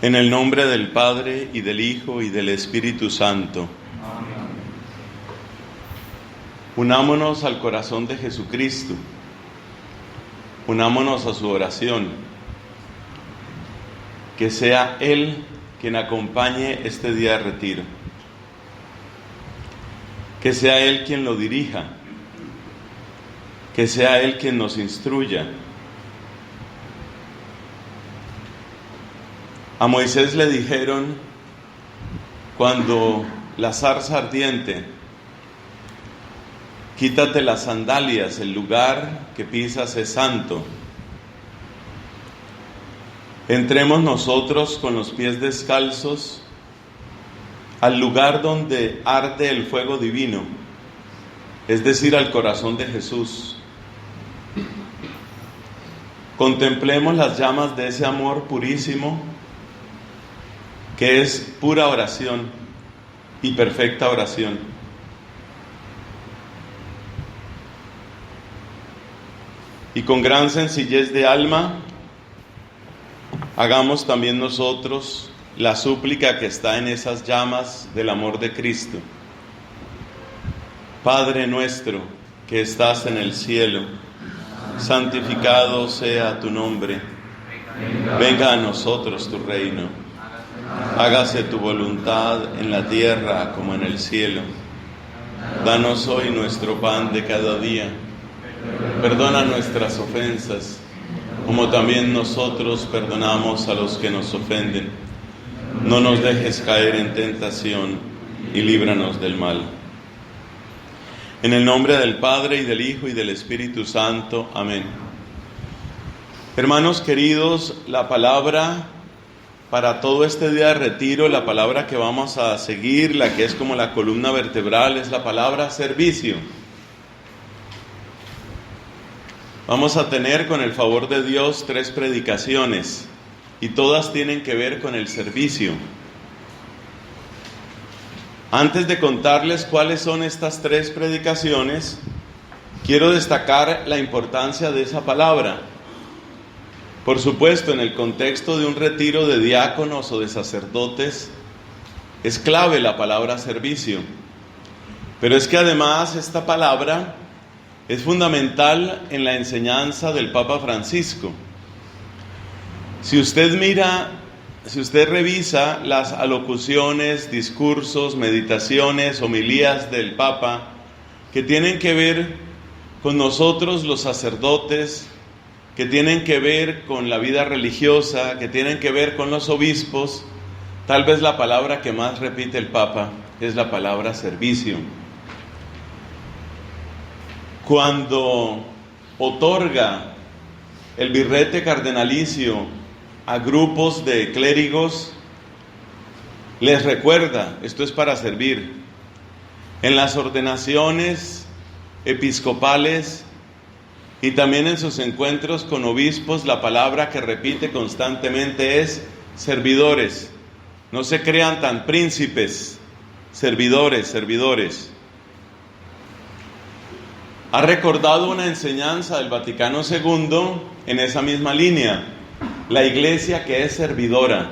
En el nombre del Padre, y del Hijo, y del Espíritu Santo. Amén. Unámonos al corazón de Jesucristo. Unámonos a su oración. Que sea Él quien acompañe este día de retiro. Que sea Él quien lo dirija. Que sea Él quien nos instruya. A Moisés le dijeron, cuando la zarza ardiente, quítate las sandalias, el lugar que pisas es santo. Entremos nosotros con los pies descalzos al lugar donde arde el fuego divino, es decir, al corazón de Jesús. Contemplemos las llamas de ese amor purísimo, que es pura oración y perfecta oración. Y con gran sencillez de alma, hagamos también nosotros la súplica que está en esas llamas del amor de Cristo. Padre nuestro, que estás en el cielo, santificado sea tu nombre. Venga a nosotros tu reino. Hágase tu voluntad en la tierra como en el cielo. Danos hoy nuestro pan de cada día. Perdona nuestras ofensas, como también nosotros perdonamos a los que nos ofenden. No nos dejes caer en tentación y líbranos del mal. En el nombre del Padre, y del Hijo, y del Espíritu Santo. Amén. Hermanos queridos, la palabra para todo este día de retiro, la palabra que vamos a seguir, la que es como la columna vertebral, es la palabra servicio. Vamos a tener, con el favor de Dios, 3 predicaciones, y todas tienen que ver con el servicio. Antes de contarles cuáles son estas 3 predicaciones, quiero destacar la importancia de esa palabra. Por supuesto, en el contexto de un retiro de diáconos o de sacerdotes, es clave la palabra servicio. Pero es que además esta palabra es fundamental en la enseñanza del Papa Francisco. Si usted revisa las alocuciones, discursos, meditaciones, homilías del Papa, que tienen que ver con nosotros los sacerdotes, que tienen que ver con la vida religiosa, que tienen que ver con los obispos, tal vez la palabra que más repite el Papa es la palabra servicio. Cuando otorga el birrete cardenalicio a grupos de clérigos, les recuerda, esto es para servir. En las ordenaciones episcopales y también en sus encuentros con obispos, la palabra que repite constantemente es servidores. No se crean tan príncipes, servidores, servidores. Ha recordado una enseñanza del Vaticano II en esa misma línea, la iglesia que es servidora,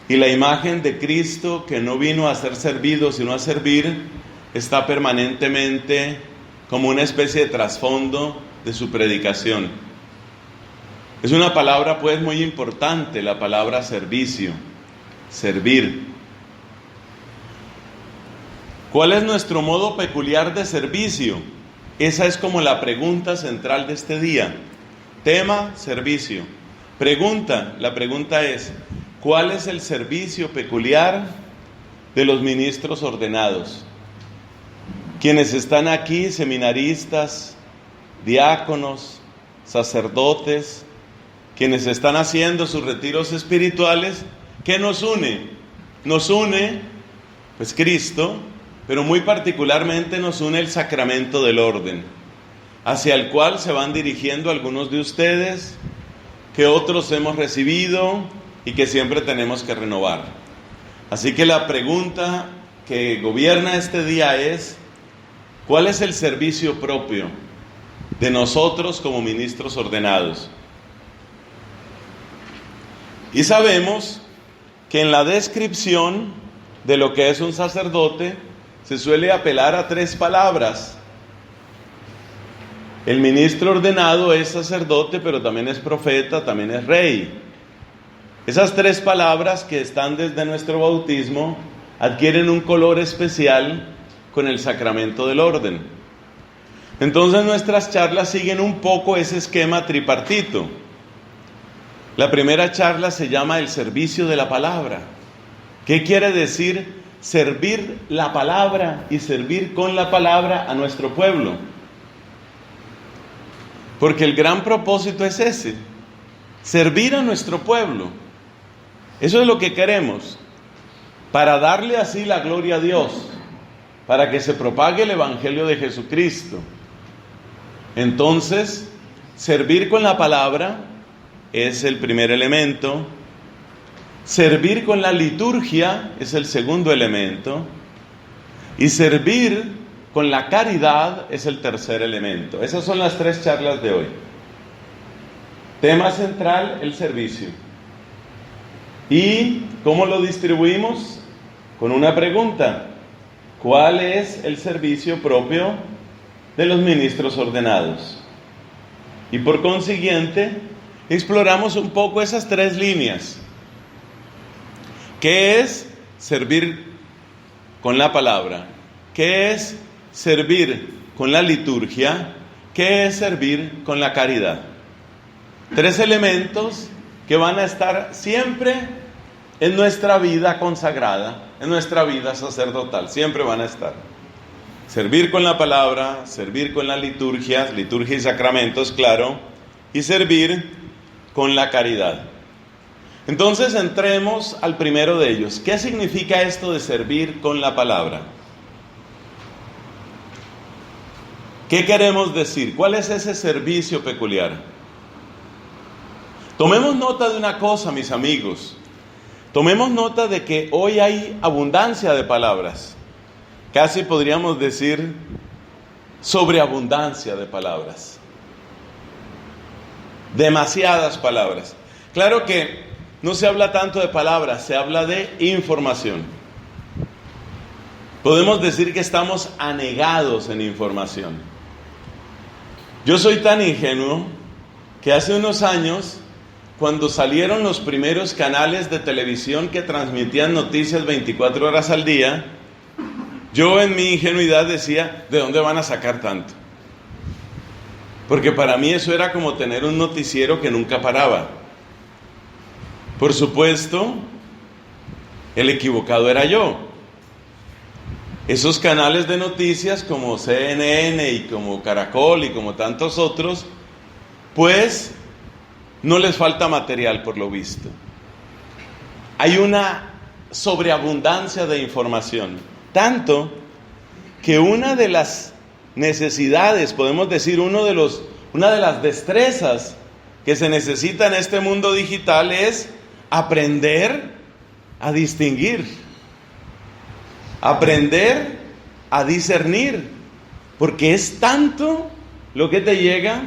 y la imagen de Cristo que no vino a ser servido sino a servir está permanentemente como una especie de trasfondo de su predicación. Es una palabra pues muy importante, la palabra servicio, servir. ¿Cuál es nuestro modo peculiar de servicio? Esa es como la pregunta central de este día. Tema, servicio. Pregunta, la pregunta es, ¿cuál es el servicio peculiar de los ministros ordenados? Quienes están aquí, seminaristas, diáconos, sacerdotes, quienes están haciendo sus retiros espirituales, ¿qué nos une? Nos une, pues Cristo, pero muy particularmente nos une el sacramento del orden, hacia el cual se van dirigiendo algunos de ustedes, que otros hemos recibido y que siempre tenemos que renovar. Así que la pregunta que gobierna este día es, ¿cuál es el servicio propio de nosotros como ministros ordenados? Y sabemos que en la descripción de lo que es un sacerdote se suele apelar a 3 palabras. El ministro ordenado es sacerdote, pero también es profeta, también es rey. Esas 3 palabras que están desde nuestro bautismo adquieren un color especial con el sacramento del orden. Entonces nuestras charlas siguen un poco ese esquema tripartito. La primera charla se llama el servicio de la palabra. ¿Qué quiere decir servir la palabra y servir con la palabra a nuestro pueblo? Porque el gran propósito es ese, servir a nuestro pueblo. Eso es lo que queremos, para darle así la gloria a Dios, para que se propague el Evangelio de Jesucristo. Entonces, servir con la palabra es el primer elemento. Servir con la liturgia es el segundo elemento. Y servir con la caridad es el tercer elemento. Esas son las 3 charlas de hoy. Tema central, el servicio. ¿Y cómo lo distribuimos? Con una pregunta. ¿Cuál es el servicio propio de los ministros ordenados? Y por consiguiente, exploramos un poco esas 3 líneas. ¿Qué es servir con la palabra? ¿Qué es servir con la liturgia? ¿Qué es servir con la caridad? 3 elementos que van a estar siempre en nuestra vida consagrada, en nuestra vida sacerdotal, siempre van a estar. Servir con la palabra, servir con la liturgia y sacramentos, claro, y servir con la caridad. Entonces entremos al primero de ellos. ¿Qué significa esto de servir con la palabra? ¿Qué queremos decir? ¿Cuál es ese servicio peculiar? Tomemos nota de una cosa, mis amigos. Tomemos nota de que hoy hay abundancia de palabras. Casi podríamos decir sobreabundancia de palabras. Demasiadas palabras. Claro que no se habla tanto de palabras, se habla de información. Podemos decir que estamos anegados en información. Yo soy tan ingenuo que hace unos años, cuando salieron los primeros canales de televisión que transmitían noticias 24 horas al día, yo en mi ingenuidad decía, ¿de dónde van a sacar tanto? Porque para mí eso era como tener un noticiero que nunca paraba. Por supuesto, el equivocado era yo. Esos canales de noticias como CNN y como Caracol y como tantos otros, pues no les falta material por lo visto. Hay una sobreabundancia de información, tanto que una de las necesidades, podemos decir una de las destrezas que se necesita en este mundo digital es aprender a distinguir, aprender a discernir, porque es tanto lo que te llega,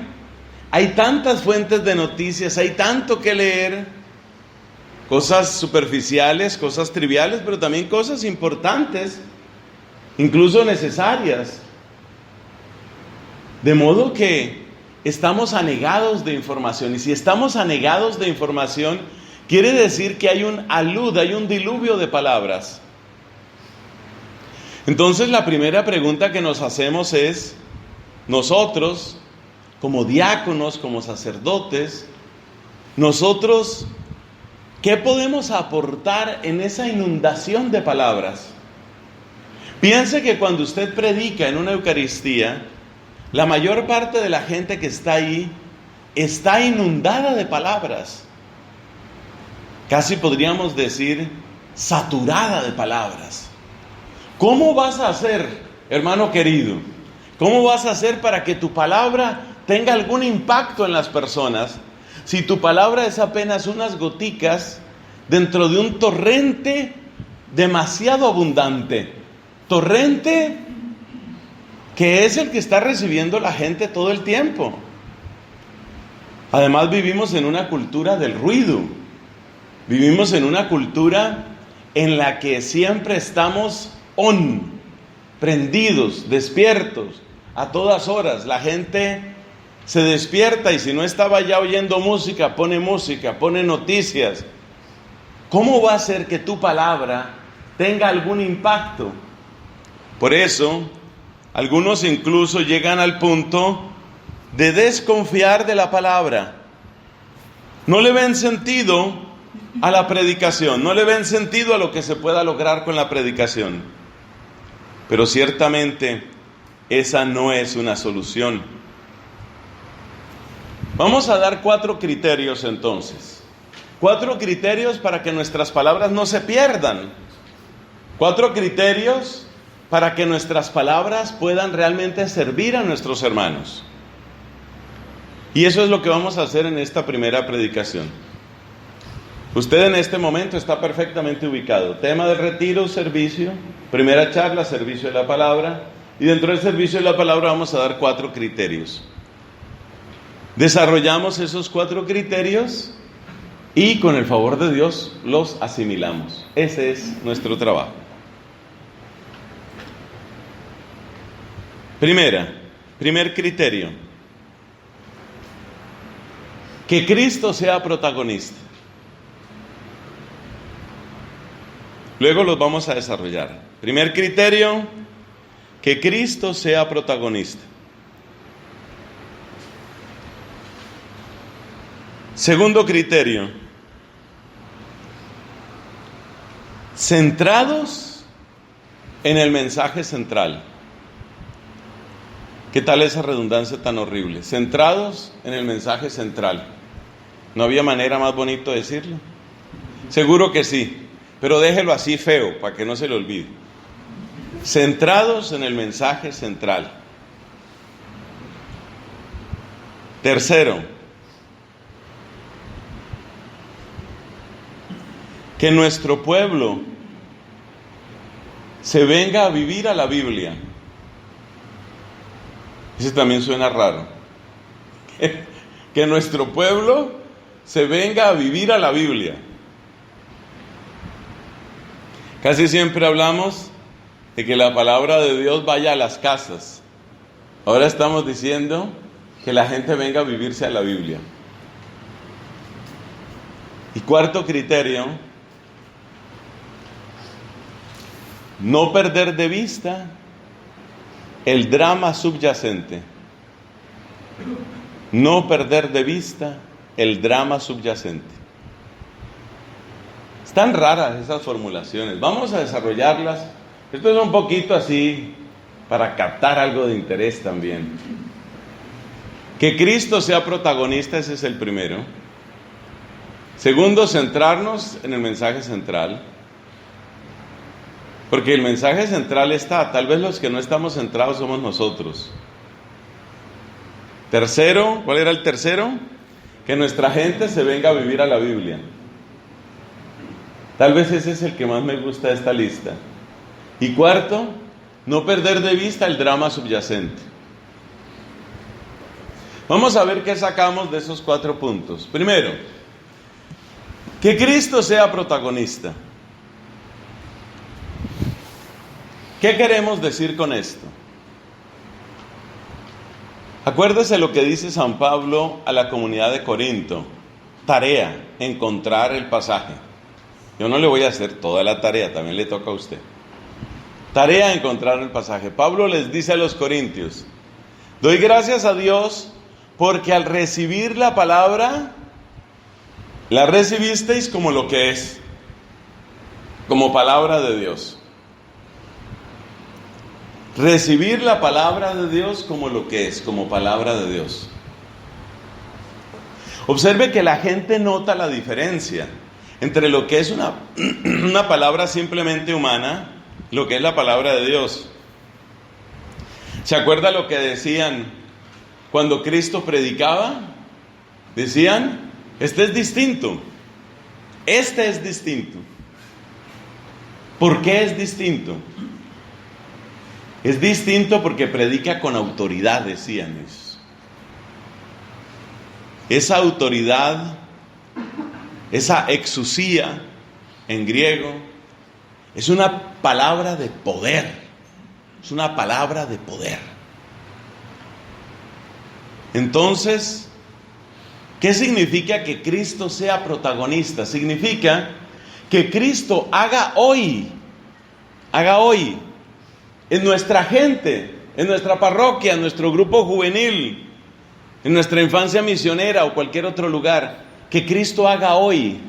hay tantas fuentes de noticias, hay tanto que leer, cosas superficiales, cosas triviales, pero también cosas importantes, incluso necesarias. De modo que estamos anegados de información, y si estamos anegados de información, quiere decir que hay un diluvio de palabras. Entonces la primera pregunta que nos hacemos es, nosotros, como diáconos, como sacerdotes, nosotros, ¿qué podemos aportar en esa inundación de palabras? Piense que cuando usted predica en una Eucaristía, la mayor parte de la gente que está ahí está inundada de palabras. Casi podríamos decir saturada de palabras. ¿Cómo vas a hacer, hermano querido? ¿Cómo vas a hacer para que tu palabra tenga algún impacto en las personas si tu palabra es apenas unas goticas dentro de un torrente demasiado abundante? Torrente que es el que está recibiendo la gente todo el tiempo. Además vivimos en una cultura del ruido. Vivimos en una cultura en la que siempre estamos prendidos, despiertos, a todas horas. La gente se despierta y si no estaba ya oyendo música, pone noticias. ¿Cómo va a ser que tu palabra tenga algún impacto? Por eso, algunos incluso llegan al punto de desconfiar de la palabra. No le ven sentido a la predicación, no le ven sentido a lo que se pueda lograr con la predicación. Pero ciertamente esa no es una solución. Vamos a dar 4 criterios entonces. 4 criterios para que nuestras palabras no se pierdan. 4 criterios para que nuestras palabras puedan realmente servir a nuestros hermanos. Y eso es lo que vamos a hacer en esta primera predicación. Usted en este momento está perfectamente ubicado. Tema del retiro, servicio. Primera charla, servicio de la palabra. Y dentro del servicio de la palabra vamos a dar 4 criterios. Desarrollamos esos 4 criterios y con el favor de Dios los asimilamos. Ese es nuestro trabajo. Primer criterio. Que Cristo sea protagonista. Luego los vamos a desarrollar. Primer criterio, que Cristo sea protagonista. Segundo criterio, centrados en el mensaje central. ¿Qué tal esa redundancia tan horrible? Centrados en el mensaje central. ¿No había manera más bonito de decirlo? Seguro que sí, pero déjelo así feo para que no se le olvide. Centrados en el mensaje central. Tercero, que nuestro pueblo se venga a vivir a la Biblia. Ese también suena raro. Que nuestro pueblo se venga a vivir a la Biblia. Casi siempre hablamos de que la palabra de Dios vaya a las casas. Ahora estamos diciendo que la gente venga a vivirse a la Biblia. Y cuarto criterio, no perder de vista el drama subyacente. No perder de vista el drama subyacente. Están raras esas formulaciones. Vamos a desarrollarlas. Esto es un poquito así para captar algo de interés también. Que Cristo sea protagonista, ese es el primero. Segundo, centrarnos en el mensaje central. Porque el mensaje central está, tal vez los que no estamos centrados somos nosotros. Tercero, ¿cuál era el tercero? Que nuestra gente se venga a vivir a la Biblia. Tal vez ese es el que más me gusta de esta lista. Y cuarto, no perder de vista el drama subyacente. Vamos a ver qué sacamos de esos 4 puntos. Primero, que Cristo sea protagonista. ¿Qué queremos decir con esto? Acuérdese lo que dice San Pablo a la comunidad de Corinto. Tarea, encontrar el pasaje. Yo no le voy a hacer toda la tarea, también le toca a usted. Tarea, encontrar el pasaje. Pablo les dice a los corintios: doy gracias a Dios porque al recibir la palabra, la recibisteis como lo que es, como palabra de Dios. Recibir la palabra de Dios como lo que es, como palabra de Dios. Observe que la gente nota la diferencia entre lo que es una palabra simplemente humana y lo que es la palabra de Dios. ¿Se acuerda lo que decían cuando Cristo predicaba? Decían: este es distinto. Este es distinto. ¿Por qué es distinto? Es distinto porque predica con autoridad, decían ellos. Esa autoridad Esa exusía en griego es una palabra de poder. Es una palabra de poder. Entonces, ¿qué significa que Cristo sea protagonista? Significa que Cristo haga hoy, en nuestra gente, en nuestra parroquia, en nuestro grupo juvenil, en nuestra infancia misionera o cualquier otro lugar, que Cristo haga hoy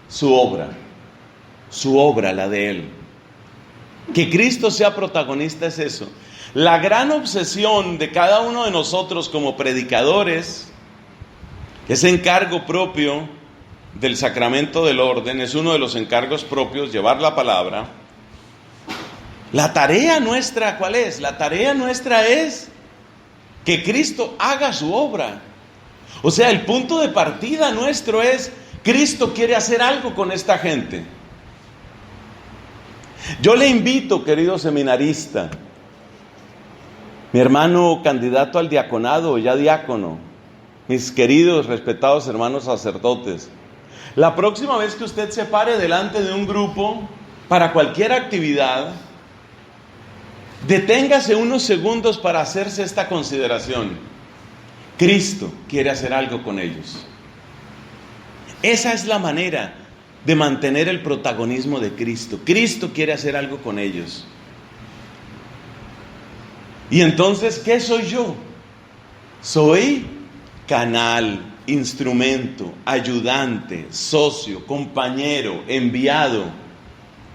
su obra, la de Él. Que Cristo sea protagonista es eso. La gran obsesión de cada uno de nosotros como predicadores, ese encargo propio del sacramento del orden, es uno de los encargos propios, llevar la palabra. La tarea nuestra, ¿cuál es? La tarea nuestra es que Cristo haga su obra. O sea, el punto de partida nuestro es, Cristo quiere hacer algo con esta gente. Yo le invito, querido seminarista, mi hermano candidato al diaconado, ya diácono, mis queridos, respetados hermanos sacerdotes, la próxima vez que usted se pare delante de un grupo para cualquier actividad, deténgase unos segundos para hacerse esta consideración. Cristo quiere hacer algo con ellos. Esa es la manera de mantener el protagonismo de Cristo. Cristo quiere hacer algo con ellos. Y entonces, ¿qué soy yo? Soy canal, instrumento, ayudante, socio, compañero, enviado,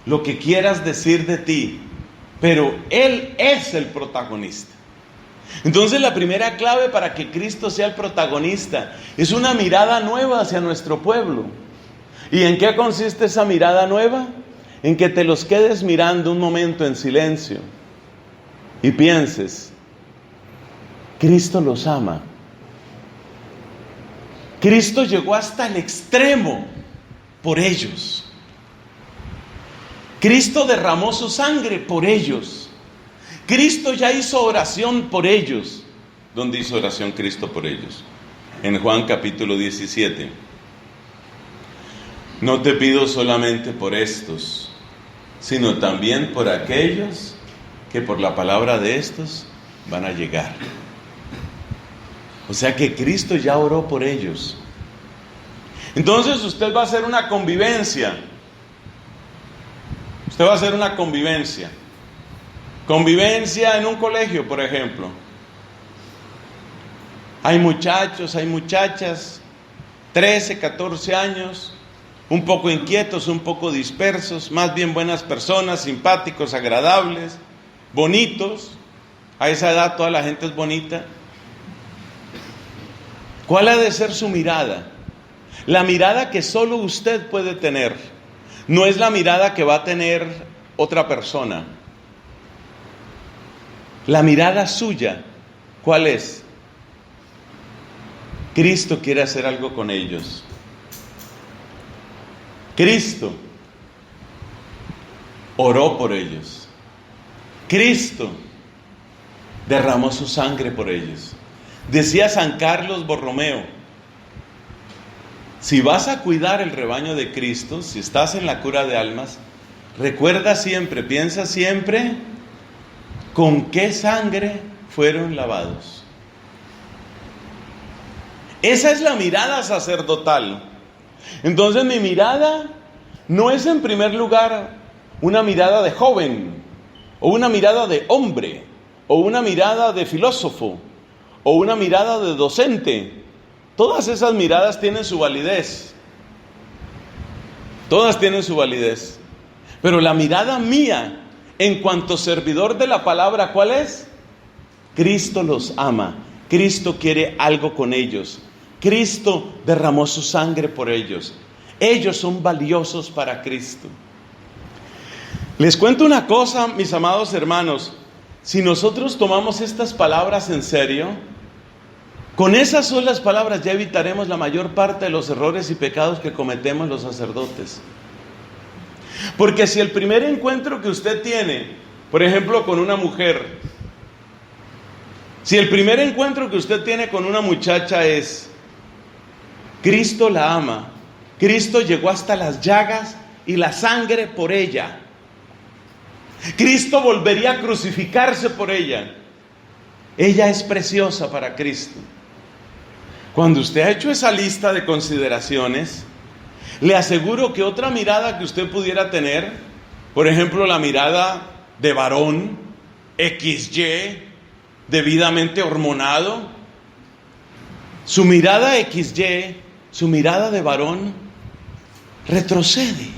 lo que quieras decir de ti, pero Él es el protagonista. Entonces la primera clave para que Cristo sea el protagonista es una mirada nueva hacia nuestro pueblo. ¿Y en qué consiste esa mirada nueva? En que te los quedes mirando un momento en silencio y pienses, Cristo los ama. Cristo llegó hasta el extremo por ellos. Cristo derramó su sangre por ellos. Cristo ya hizo oración por ellos. ¿Dónde hizo oración Cristo por ellos? En Juan capítulo 17. No te pido solamente por estos, sino también por aquellos que por la palabra de estos van a llegar. O sea que Cristo ya oró por ellos. Entonces usted va a hacer una convivencia. Usted va a hacer una convivencia. Convivencia en un colegio, por ejemplo. Hay muchachos, hay muchachas, 13, 14 años, un poco inquietos, un poco dispersos, más bien buenas personas, simpáticos, agradables, bonitos. A esa edad toda la gente es bonita. ¿Cuál ha de ser su mirada? La mirada que solo usted puede tener. No es la mirada que va a tener otra persona. La mirada suya, ¿cuál es? Cristo quiere hacer algo con ellos. Cristo oró por ellos. Cristo derramó su sangre por ellos. Decía San Carlos Borromeo, si vas a cuidar el rebaño de Cristo, si estás en la cura de almas, recuerda siempre, piensa siempre, ¿con qué sangre fueron lavados? Esa es la mirada sacerdotal. Entonces mi mirada no es en primer lugar una mirada de joven, o una mirada de hombre, o una mirada de filósofo, o una mirada de docente. Todas esas miradas tienen su validez. Todas tienen su validez. Pero la mirada mía, en cuanto servidor de la palabra, ¿cuál es? Cristo los ama. Cristo quiere algo con ellos. Cristo derramó su sangre por ellos. Ellos son valiosos para Cristo. Les cuento una cosa, mis amados hermanos. Si nosotros tomamos estas palabras en serio, con esas solas palabras ya evitaremos la mayor parte de los errores y pecados que cometemos los sacerdotes. Porque si el primer encuentro que usted tiene, por ejemplo, con una mujer, si el primer encuentro que usted tiene con una muchacha es, Cristo la ama, Cristo llegó hasta las llagas y la sangre por ella. Cristo volvería a crucificarse por ella. Ella es preciosa para Cristo. Cuando usted ha hecho esa lista de consideraciones, le aseguro que otra mirada que usted pudiera tener, por ejemplo, la mirada de varón, XY, debidamente hormonado, su mirada XY, su mirada de varón, retrocede.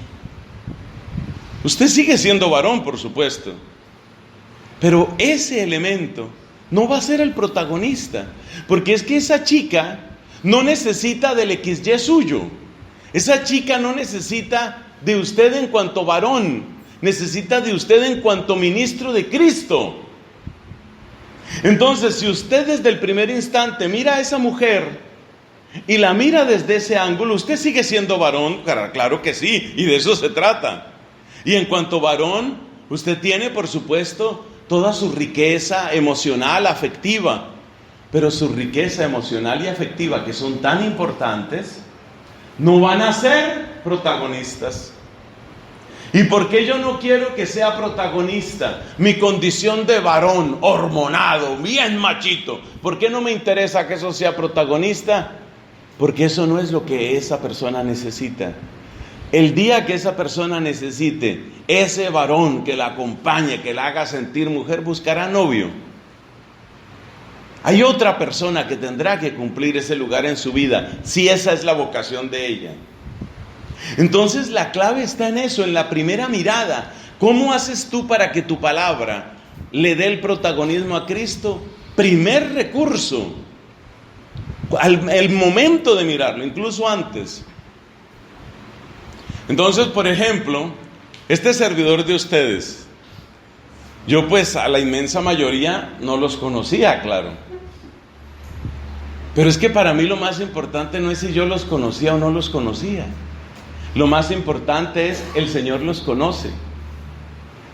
Usted sigue siendo varón, por supuesto, pero ese elemento no va a ser el protagonista, porque es que esa chica no necesita del XY suyo. Esa chica no necesita de usted en cuanto varón, necesita de usted en cuanto ministro de Cristo. Entonces, si usted desde el primer instante mira a esa mujer y la mira desde ese ángulo, usted sigue siendo varón, claro que sí, y de eso se trata. Y en cuanto varón, usted tiene, por supuesto, toda su riqueza emocional, afectiva, pero su riqueza emocional y afectiva, que son tan importantes, no van a ser protagonistas. ¿Y por qué yo no quiero que sea protagonista? Mi condición de varón, hormonado, bien machito. ¿Por qué no me interesa que eso sea protagonista? Porque eso no es lo que esa persona necesita. El día que esa persona necesite ese varón que la acompañe, que la haga sentir mujer, buscará novio. Hay otra persona que tendrá que cumplir ese lugar en su vida, si esa es la vocación de ella. Entonces la clave está en eso, en la primera mirada. ¿Cómo haces tú para que tu palabra le dé el protagonismo a Cristo? Primer recurso, el momento de mirarlo, incluso antes. Entonces, por ejemplo, este servidor de ustedes, yo pues a la inmensa mayoría no los conocía, claro. Pero es que para mí lo más importante no es si yo los conocía o no los conocía. Lo más importante es el Señor los conoce.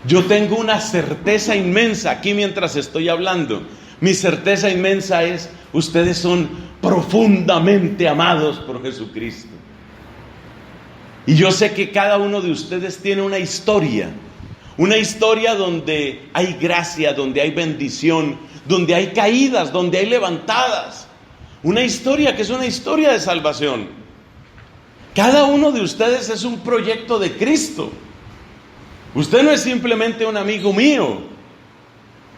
Yo tengo una certeza inmensa aquí mientras estoy hablando. Mi certeza inmensa es: ustedes son profundamente amados por Jesucristo. Y yo sé que cada uno de ustedes tiene una historia donde hay gracia, donde hay bendición, donde hay caídas, donde hay levantadas. Una historia que es una historia de salvación. Cada uno de ustedes es un proyecto de Cristo. Usted no es simplemente un amigo mío.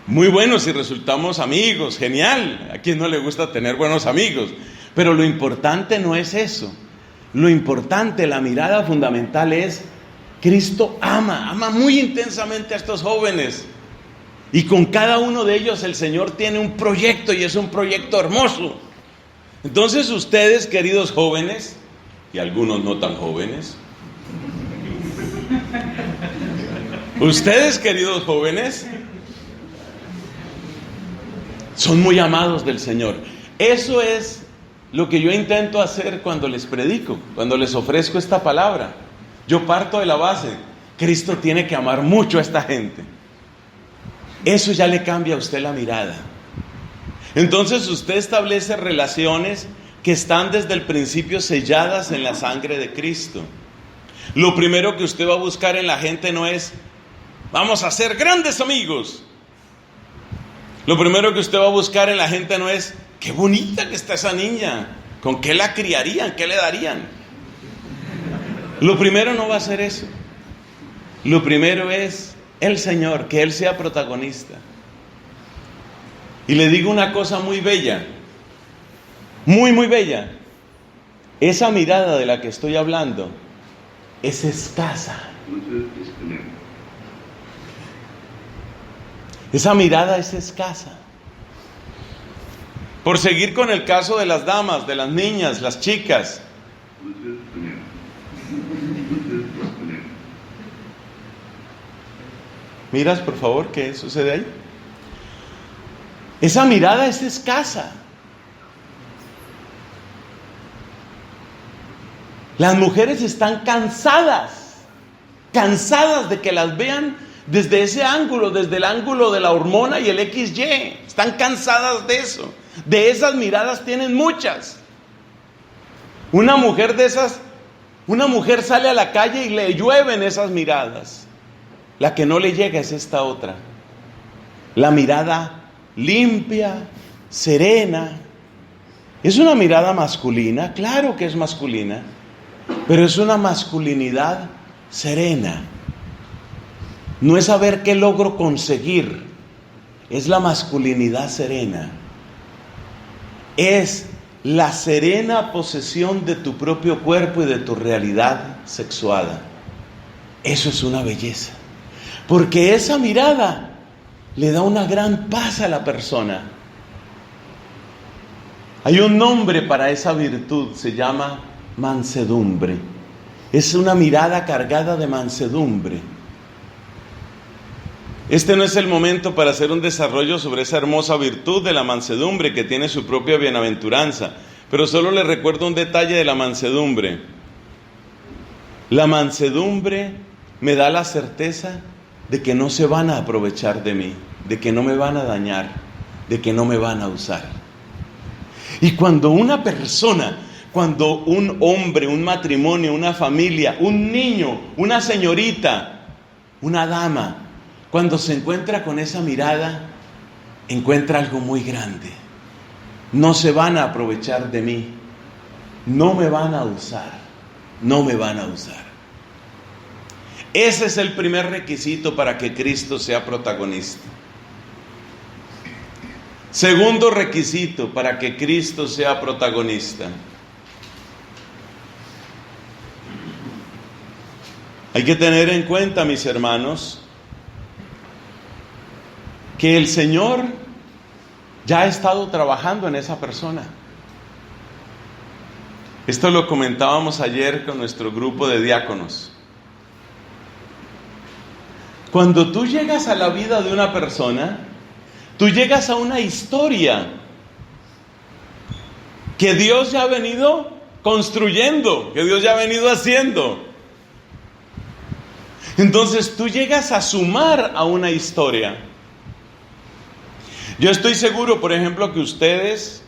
Muy bueno si resultamos amigos, genial. A quien no le gusta tener buenos amigos. Pero lo importante no es eso. Lo importante, la mirada fundamental es: Cristo ama muy intensamente a estos jóvenes. Y con cada uno de ellos el Señor tiene un proyecto, y es un proyecto hermoso. Entonces ustedes, queridos jóvenes, y algunos no tan jóvenes, ustedes, queridos jóvenes, son muy amados del Señor. Eso es lo que yo intento hacer cuando les predico, cuando les ofrezco esta palabra. Yo parto de la base: Cristo tiene que amar mucho a esta gente. Eso ya le cambia a usted la mirada. Entonces usted establece relaciones que están desde el principio selladas en la sangre de Cristo. Lo primero que usted va a buscar en la gente no es: vamos a ser grandes amigos. Lo primero que usted va a buscar en la gente no es: qué bonita que está esa niña, ¿con qué la criarían? ¿Qué le darían? Lo primero no va a ser eso. Lo primero es el Señor, que Él sea protagonista. Y le digo una cosa muy bella, muy bella. Esa mirada de la que estoy hablando es escasa. Esa mirada es escasa. Por seguir con el caso de las damas, de las niñas, las chicas. Miras, por favor, ¿qué sucede ahí? Esa mirada es escasa. Las mujeres están cansadas de que las vean desde ese ángulo, desde el ángulo de la hormona y el XY. Están cansadas de eso. De esas miradas tienen muchas. Una mujer de esas Una mujer sale a la calle y le llueven esas miradas. La que no le llega es esta otra. La mirada limpia, serena. ¿Es una mirada masculina? Claro que es masculina, pero es una masculinidad serena. No es saber qué logro conseguir, es la masculinidad serena. Es la serena posesión de tu propio cuerpo y de tu realidad sexuada. Eso es una belleza, porque esa mirada le da una gran paz a la persona. Hay un nombre para esa virtud, se llama mansedumbre. Es una mirada cargada de mansedumbre. Este no es el momento para hacer un desarrollo sobre esa hermosa virtud de la mansedumbre que tiene su propia bienaventuranza, pero solo les recuerdo un detalle de la mansedumbre. La mansedumbre me da la certeza de que no se van a aprovechar de mí, de que no me van a dañar, de que no me van a usar. Y cuando una persona, cuando un hombre, un matrimonio, una familia, un niño, una señorita, una dama, cuando se encuentra con esa mirada, encuentra algo muy grande. No se van a aprovechar de mí, no me van a usar, no me van a usar. Ese es el primer requisito para que Cristo sea protagonista. Segundo requisito para que Cristo sea protagonista. Hay que tener en cuenta, mis hermanos, que el Señor ya ha estado trabajando en esa persona. Esto lo comentábamos ayer con nuestro grupo de diáconos. Cuando tú llegas a la vida de una persona, tú llegas a una historia que Dios ya ha venido construyendo, que Dios ya ha venido haciendo. Entonces tú llegas a sumar a una historia. Yo estoy seguro, por ejemplo, que ustedes,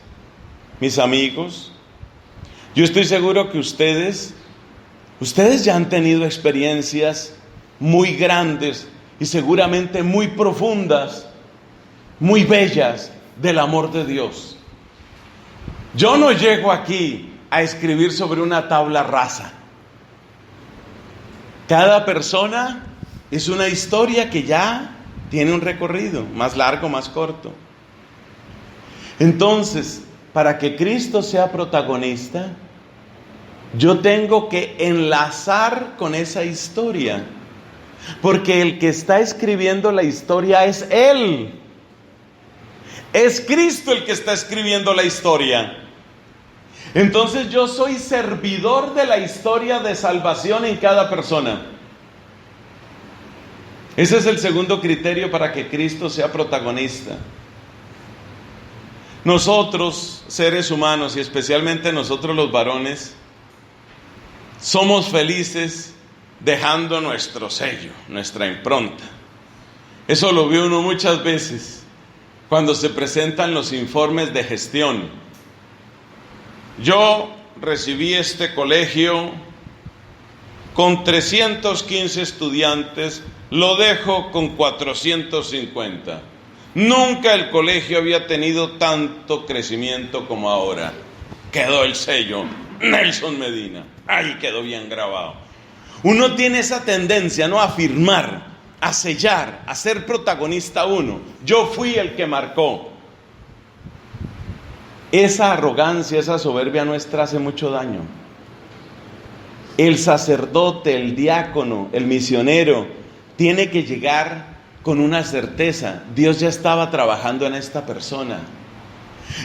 mis amigos, yo estoy seguro que ustedes ya han tenido experiencias muy grandes y seguramente muy profundas, muy bellas del amor de Dios. Yo no llego aquí a escribir sobre una tabla rasa. Cada persona es una historia que ya tiene un recorrido, más largo, más corto. Entonces, para que Cristo sea protagonista, yo tengo que enlazar con esa historia, porque el que está escribiendo la historia es Él. Es Cristo el que está escribiendo la historia. Entonces yo soy servidor de la historia de salvación en cada persona. Ese es el segundo criterio para que Cristo sea protagonista. Nosotros, seres humanos, y especialmente nosotros los varones, somos felices dejando nuestro sello, nuestra impronta. Eso lo ve uno muchas veces cuando se presentan los informes de gestión. Yo recibí este colegio con 315 estudiantes, lo dejo con 450. Nunca el colegio había tenido tanto crecimiento como ahora. Quedó el sello, Nelson Medina. Ahí quedó bien grabado. Uno tiene esa tendencia, ¿no?, a afirmar, a sellar, a ser protagonista uno. Yo fui el que marcó. Esa arrogancia, esa soberbia nuestra hace mucho daño. El sacerdote, el diácono, el misionero, tiene que llegar con una certeza: Dios ya estaba trabajando en esta persona.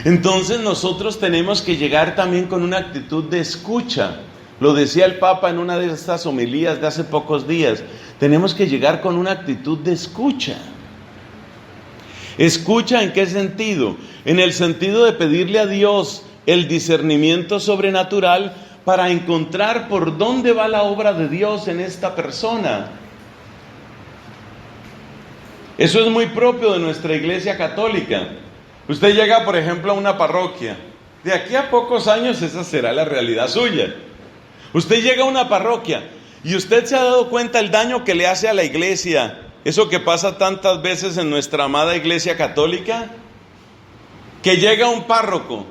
Entonces nosotros tenemos que llegar también con una actitud de escucha. Lo decía el Papa en una de estas homilías de hace pocos días. Tenemos que llegar con una actitud de escucha. ¿Escucha en qué sentido? En el sentido de pedirle a Dios el discernimiento sobrenatural para encontrar por dónde va la obra de Dios en esta persona. Eso es muy propio de nuestra Iglesia Católica. Usted llega, por ejemplo, a una parroquia. De aquí a pocos años esa será la realidad suya. Usted llega a una parroquia y usted se ha dado cuenta el daño que le hace a la iglesia, eso que pasa tantas veces en nuestra amada iglesia católica, que llega un párroco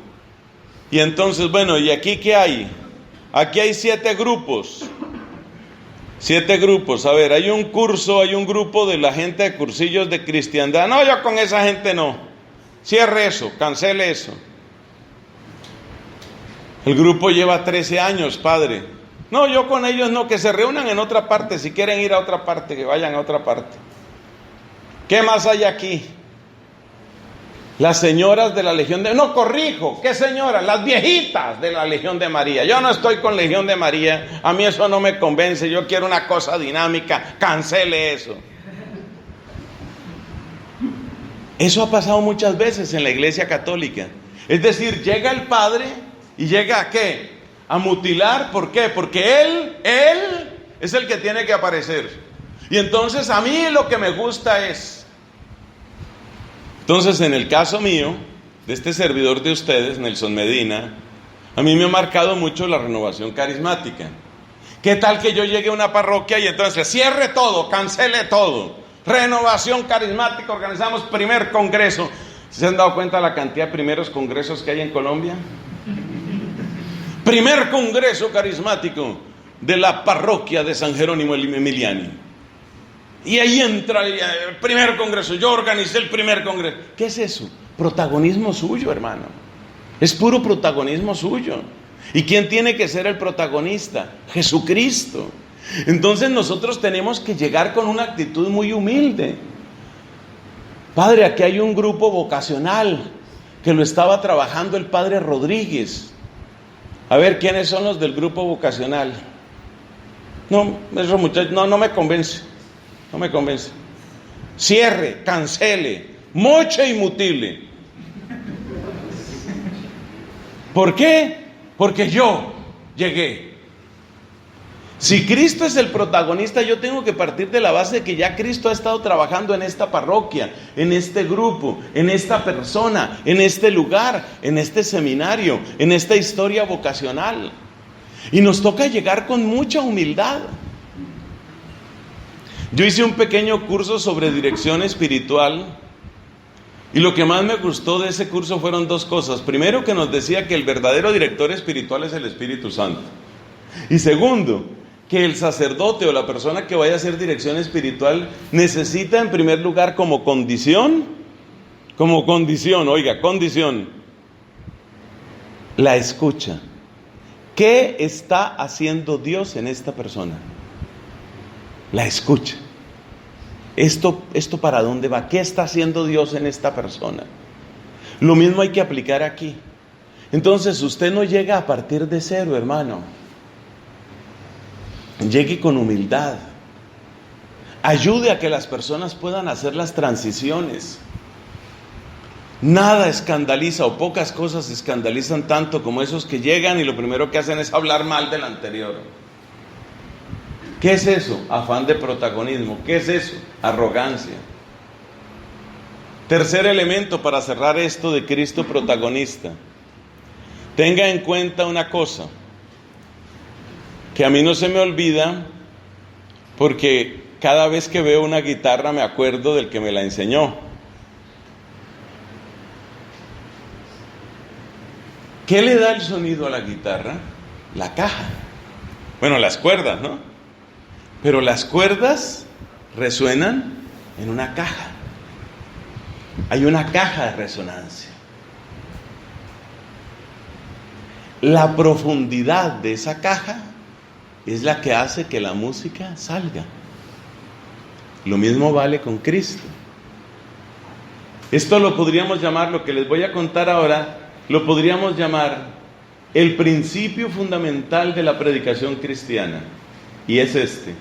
y entonces, bueno, ¿y aquí qué hay? Aquí hay 7 grupos. 7 grupos. A ver, hay un grupo de la gente de cursillos de cristiandad. No, yo con esa gente no. Cierre eso, cancele eso. El grupo lleva 13 años, padre. No, yo con ellos no, que se reúnan en otra parte. Si quieren ir a otra parte, que vayan a otra parte. ¿Qué más hay aquí? Las señoras de la Legión de... No, corrijo, ¿qué señoras? Las viejitas de la Legión de María. Yo no estoy con Legión de María, a mí eso no me convence, yo quiero una cosa dinámica, cancele eso. Eso ha pasado muchas veces en la iglesia católica. Es decir, llega el padre y llega ¿a qué? A mutilar, ¿por qué? Porque él es el que tiene que aparecer. Y entonces a mí lo que me gusta es... Entonces, en el caso mío, de este servidor de ustedes, Nelson Medina, a mí me ha marcado mucho la renovación carismática. ¿Qué tal que yo llegue a una parroquia y entonces cierre todo, cancele todo? Renovación carismática, organizamos primer congreso. ¿Se han dado cuenta de la cantidad de primeros congresos que hay en Colombia? Primer congreso carismático de la parroquia de San Jerónimo Emiliani. Y ahí entra el primer congreso. Yo organicé el primer congreso. ¿Qué es eso? Protagonismo suyo, hermano. Es puro protagonismo suyo. ¿Y quién tiene que ser el protagonista? Jesucristo. Entonces nosotros tenemos que llegar con una actitud muy humilde. Padre, aquí hay un grupo vocacional que lo estaba trabajando el padre Rodríguez. A ver, ¿quiénes son los del grupo vocacional? No, esos muchachos, no me convence. No me convence. Cierre, cancele, moche y mutile. ¿Por qué? Porque yo llegué. Si Cristo es el protagonista, yo tengo que partir de la base de que ya Cristo ha estado trabajando en esta parroquia, en este grupo, en esta persona, en este lugar, en este seminario, en esta historia vocacional. Y nos toca llegar con mucha humildad. Yo hice un pequeño curso sobre dirección espiritual y lo que más me gustó de ese curso fueron 2 cosas. Primero, que nos decía que el verdadero director espiritual es el Espíritu Santo. Y segundo, que el sacerdote o la persona que vaya a hacer dirección espiritual necesita en primer lugar como condición, la escucha. ¿Qué está haciendo Dios en esta persona? La escucha. ¿Esto para dónde va? ¿Qué está haciendo Dios en esta persona? Lo mismo hay que aplicar aquí. Entonces usted no llega a partir de cero, hermano. Llegue con humildad. Ayude a que las personas puedan hacer las transiciones. Nada escandaliza o pocas cosas escandalizan tanto como esos que llegan y lo primero que hacen es hablar mal del anterior. ¿Qué es eso? Afán de protagonismo. ¿Qué es eso? Arrogancia. Tercer elemento para cerrar esto de Cristo protagonista. Tenga en cuenta una cosa, que a mí no se me olvida, porque cada vez que veo una guitarra me acuerdo del que me la enseñó. ¿Qué le da el sonido a la guitarra? La caja. Bueno, las cuerdas, ¿no? Pero las cuerdas resuenan en una caja. Hay una caja de resonancia. La profundidad de esa caja es la que hace que la música salga. Lo mismo vale con Cristo. Esto lo podríamos llamar, lo que les voy a contar ahora, lo podríamos llamar el principio fundamental de la predicación cristiana. Y es este.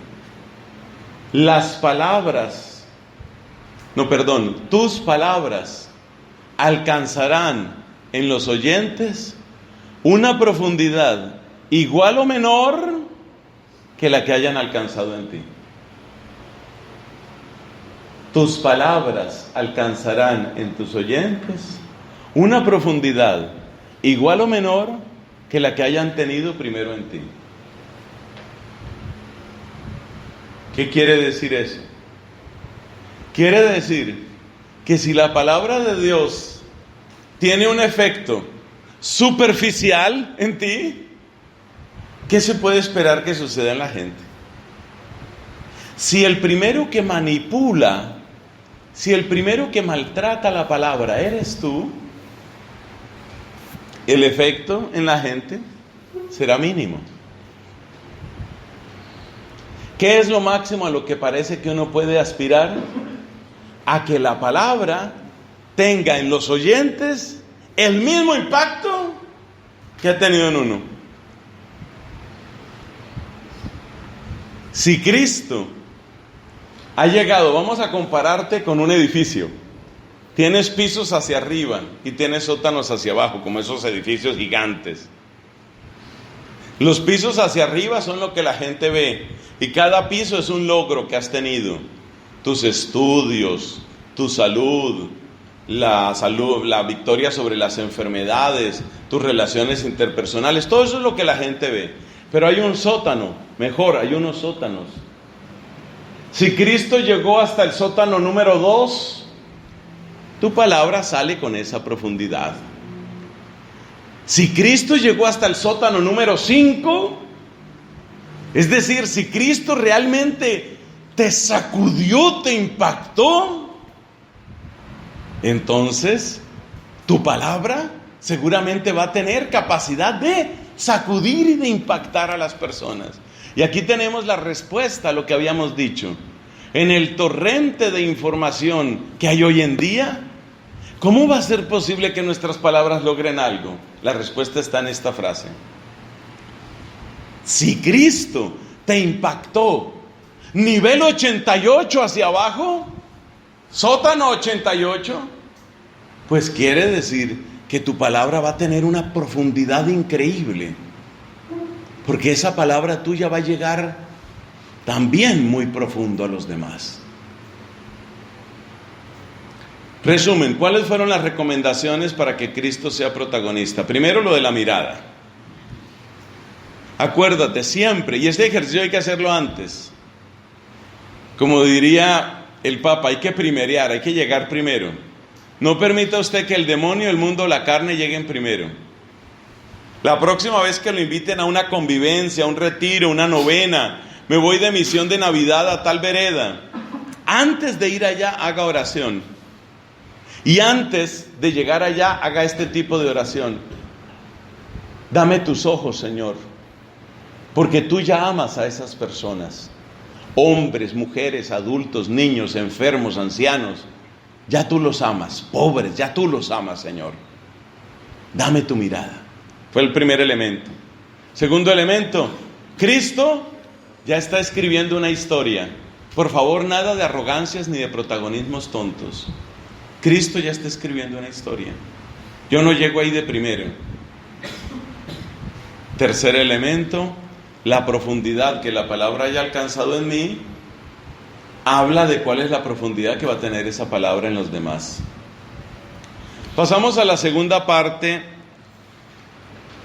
Tus palabras alcanzarán en los oyentes una profundidad igual o menor que la que hayan alcanzado en ti. Tus palabras alcanzarán en tus oyentes una profundidad igual o menor que la que hayan tenido primero en ti. ¿Qué quiere decir eso? Quiere decir que si la palabra de Dios tiene un efecto superficial en ti, ¿qué se puede esperar que suceda en la gente? Si el primero que manipula, si el primero que maltrata la palabra eres tú, el efecto en la gente será mínimo. ¿Qué es lo máximo a lo que parece que uno puede aspirar? A que la palabra tenga en los oyentes el mismo impacto que ha tenido en uno. Si Cristo ha llegado, vamos a compararte con un edificio. Tienes pisos hacia arriba y tienes sótanos hacia abajo, como esos edificios gigantes. Los pisos hacia arriba son lo que la gente ve, y cada piso es un logro que has tenido. Tus estudios, tu salud, la victoria sobre las enfermedades, tus relaciones interpersonales, todo eso es lo que la gente ve. Pero hay un sótano, mejor, hay unos sótanos. Si Cristo llegó hasta el sótano número 2, tu palabra sale con esa profundidad. Si Cristo llegó hasta el sótano número 5, es decir, si Cristo realmente te sacudió, te impactó, entonces tu palabra seguramente va a tener capacidad de sacudir y de impactar a las personas. Y aquí tenemos la respuesta a lo que habíamos dicho. En el torrente de información que hay hoy en día, ¿cómo va a ser posible que nuestras palabras logren algo? La respuesta está en esta frase. Si Cristo te impactó, nivel 88 hacia abajo, sótano 88, pues quiere decir que tu palabra va a tener una profundidad increíble, porque esa palabra tuya va a llegar también muy profundo a los demás. Resumen, ¿cuáles fueron las recomendaciones para que Cristo sea protagonista? Primero, lo de la mirada. Acuérdate siempre, y este ejercicio hay que hacerlo antes. Como diría el Papa, hay que primerear, hay que llegar primero. No permita usted que el demonio, el mundo, la carne lleguen primero. La próxima vez que lo inviten a una convivencia, a un retiro, una novena, me voy de misión de Navidad a tal vereda, antes de ir allá haga oración. Y antes de llegar allá haga este tipo de oración. Dame tus ojos, Señor, porque tú ya amas a esas personas. Hombres, mujeres, adultos, niños, enfermos, ancianos, ya tú los amas. Pobres, ya tú los amas, Señor. Dame tu mirada. Fue el primer elemento. Segundo elemento, Cristo ya está escribiendo una historia. Por favor, nada de arrogancias ni de protagonismos tontos. Cristo ya está escribiendo una historia. Yo no llego ahí de primero. Tercer elemento, la profundidad que la palabra haya alcanzado en mí, habla de cuál es la profundidad que va a tener esa palabra en los demás. Pasamos a la segunda parte.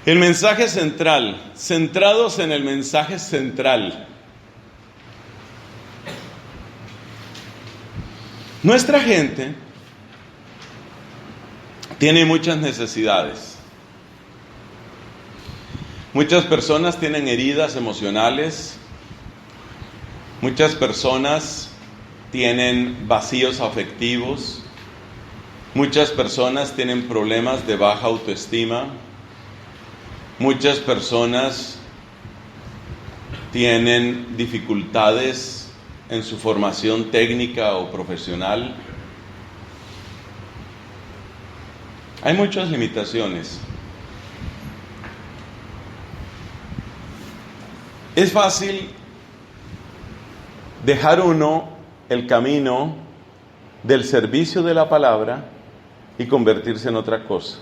El mensaje central, centrados en el mensaje central. Nuestra gente tiene muchas necesidades. Muchas personas tienen heridas emocionales. Muchas personas tienen vacíos afectivos. Muchas personas tienen problemas de baja autoestima. Muchas personas tienen dificultades en su formación técnica o profesional. Hay muchas limitaciones. Es fácil dejar uno el camino del servicio de la palabra y convertirse en otra cosa.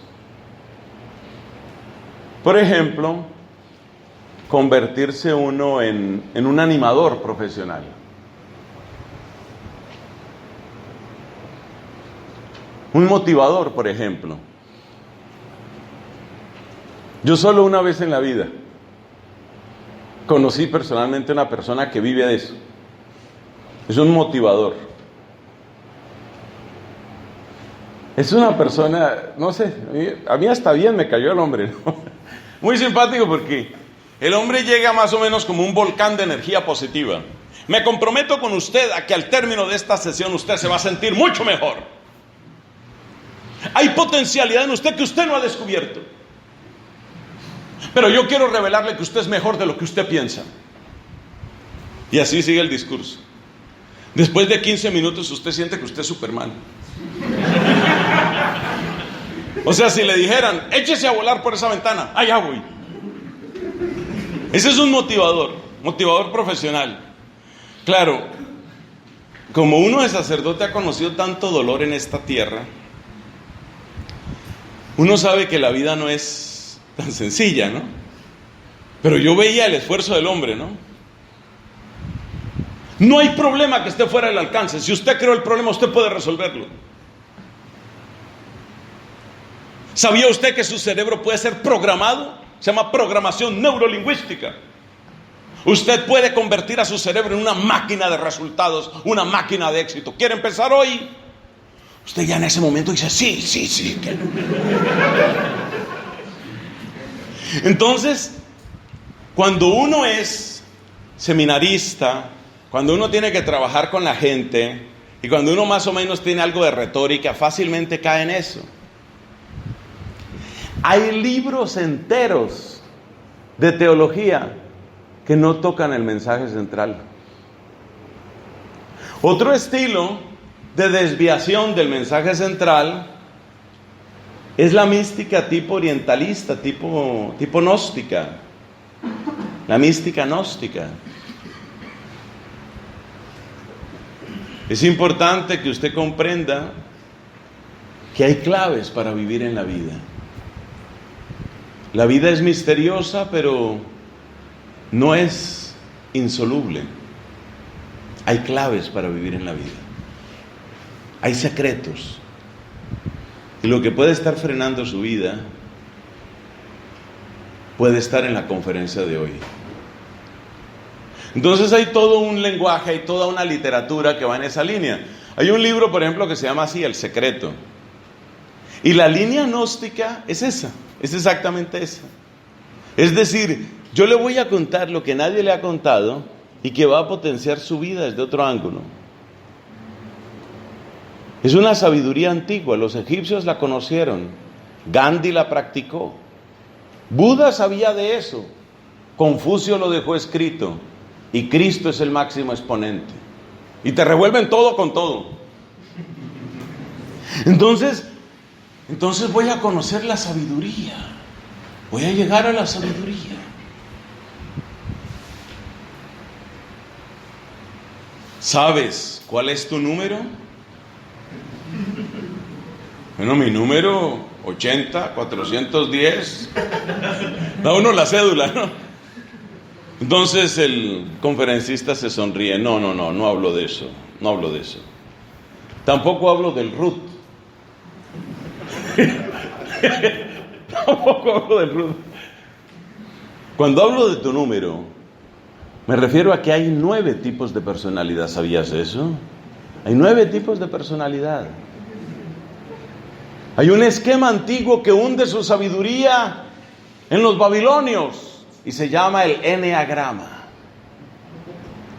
Por ejemplo, convertirse uno en un animador profesional. Un motivador, por ejemplo. Yo solo una vez en la vida conocí personalmente a una persona que vive de eso. Es un motivador. Es una persona, no sé, a mí hasta bien me cayó el hombre, ¿no? Muy simpático porque el hombre llega más o menos como un volcán de energía positiva. Me comprometo con usted a que al término de esta sesión usted se va a sentir mucho mejor. Hay potencialidad en usted que usted no ha descubierto. Pero yo quiero revelarle que usted es mejor de lo que usted piensa. Y así sigue el discurso. Después de 15 minutos usted siente que usted es Superman. O sea, si le dijeran, échese a volar por esa ventana, allá voy. Ese es un motivador profesional. Claro, como uno de sacerdote ha conocido tanto dolor en esta tierra, uno sabe que la vida no es tan sencilla, ¿no? Pero yo veía el esfuerzo del hombre, ¿no? No hay problema que esté fuera del alcance. Si usted creó el problema, usted puede resolverlo. ¿Sabía usted que su cerebro puede ser programado? Se llama programación neurolingüística. Usted puede convertir a su cerebro en una máquina de resultados, una máquina de éxito. ¿Quiere empezar hoy? Usted ya en ese momento dice, sí. Entonces, cuando uno es seminarista, cuando uno tiene que trabajar con la gente, y cuando uno más o menos tiene algo de retórica, fácilmente cae en eso. Hay libros enteros de teología que no tocan el mensaje central. Otro estilo de desviación del mensaje central es la mística tipo orientalista, tipo gnóstica. La mística gnóstica. Es importante que usted comprenda que hay claves para vivir en la vida. La vida es misteriosa, pero no es insoluble. Hay claves para vivir en la vida. Hay secretos. Y lo que puede estar frenando su vida puede estar en la conferencia de hoy. Entonces hay todo un lenguaje, hay toda una literatura que va en esa línea. Hay un libro, por ejemplo, que se llama así, El Secreto. Y la línea gnóstica es esa, es exactamente esa. Es decir, yo le voy a contar lo que nadie le ha contado y que va a potenciar su vida desde otro ángulo. Es una sabiduría antigua, los egipcios la conocieron, Gandhi la practicó, Buda sabía de eso, Confucio lo dejó escrito y Cristo es el máximo exponente. Y te revuelven todo con todo. Entonces voy a conocer la sabiduría, voy a llegar a la sabiduría. ¿Sabes cuál es tu número? Bueno, mi número 80-410. Da uno la cédula, ¿no? Entonces el conferencista se sonríe. No hablo de eso. No hablo de eso. Tampoco hablo del RUT. Tampoco hablo del RUT. Cuando hablo de tu número, me refiero a que hay 9 tipos de personalidad. ¿Sabías eso? Hay 9 tipos de personalidad. Hay un esquema antiguo que hunde su sabiduría en los babilonios y se llama el eneagrama.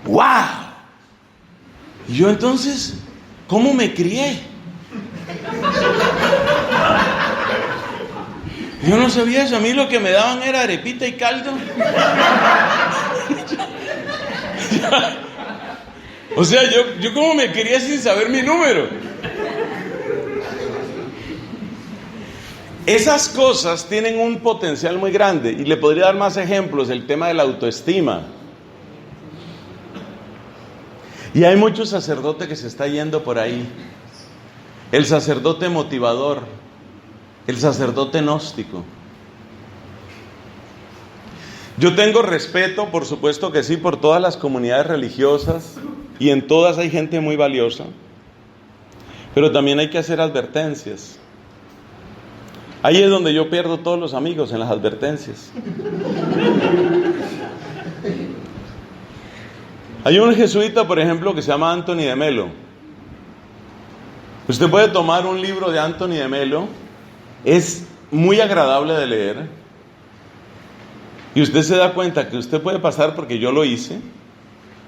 ¡Wow! Y yo entonces, ¿cómo me crié? Yo no sabía eso. A mí lo que me daban era arepita y caldo. O sea, yo como me crié sin saber mi número. Esas cosas tienen un potencial muy grande y le podría dar más ejemplos, el tema de la autoestima. Y hay muchos sacerdotes que se está yendo por ahí. El sacerdote motivador, el sacerdote gnóstico. Yo tengo respeto, por supuesto que sí, por todas las comunidades religiosas y en todas hay gente muy valiosa, pero también hay que hacer advertencias. Ahí es donde yo pierdo todos los amigos, en las advertencias. Hay un jesuita, por ejemplo, que se llama Anthony de Melo. Usted puede tomar un libro de Anthony de Melo, es muy agradable de leer, y usted se da cuenta que usted puede pasar, porque yo lo hice,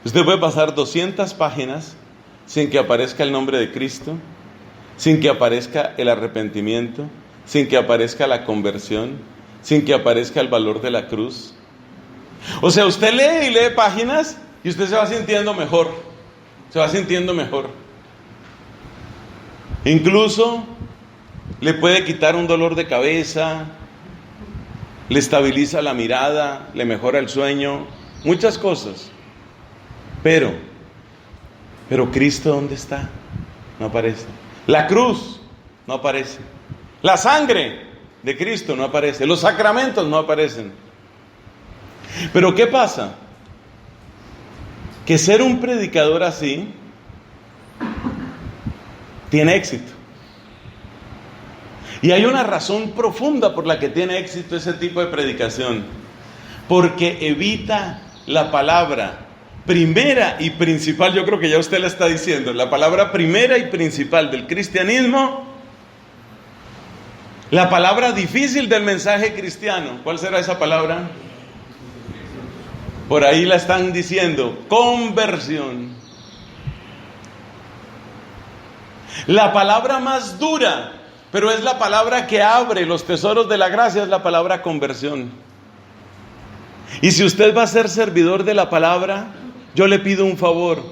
usted puede pasar 200 páginas sin que aparezca el nombre de Cristo, sin que aparezca el arrepentimiento, sin que aparezca la conversión, sin que aparezca el valor de la cruz. O sea, usted lee y lee páginas y usted se va sintiendo mejor, se va sintiendo mejor. Incluso le puede quitar un dolor de cabeza, le estabiliza la mirada, le mejora el sueño, muchas cosas. Pero Cristo, ¿dónde está? No aparece. La cruz no aparece. La sangre de Cristo no aparece. Los sacramentos no aparecen. Pero ¿qué pasa? Que ser un predicador así tiene éxito. Y hay una razón profunda por la que tiene éxito ese tipo de predicación. Porque evita la palabra primera y principal, yo creo que ya usted la está diciendo, la palabra primera y principal del cristianismo, la palabra difícil del mensaje cristiano. ¿Cuál será esa palabra? Por ahí la están diciendo, conversión. La palabra más dura, pero es la palabra que abre los tesoros de la gracia, es la palabra conversión. Y si usted va a ser servidor de la palabra, yo le pido un favor,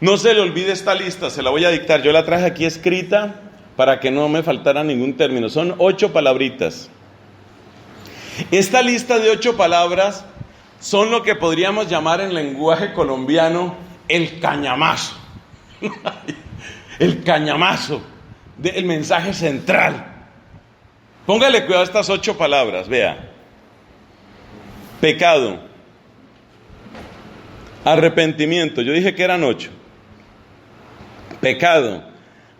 no se le olvide esta lista, se la voy a dictar, yo la traje aquí escrita para que no me faltara ningún término, son 8 palabritas. Esta lista de 8 palabras son lo que podríamos llamar en lenguaje colombiano el cañamazo, el cañamazo del mensaje central. Póngale cuidado a estas 8 palabras, vea: pecado, arrepentimiento, yo dije que eran 8. Pecado,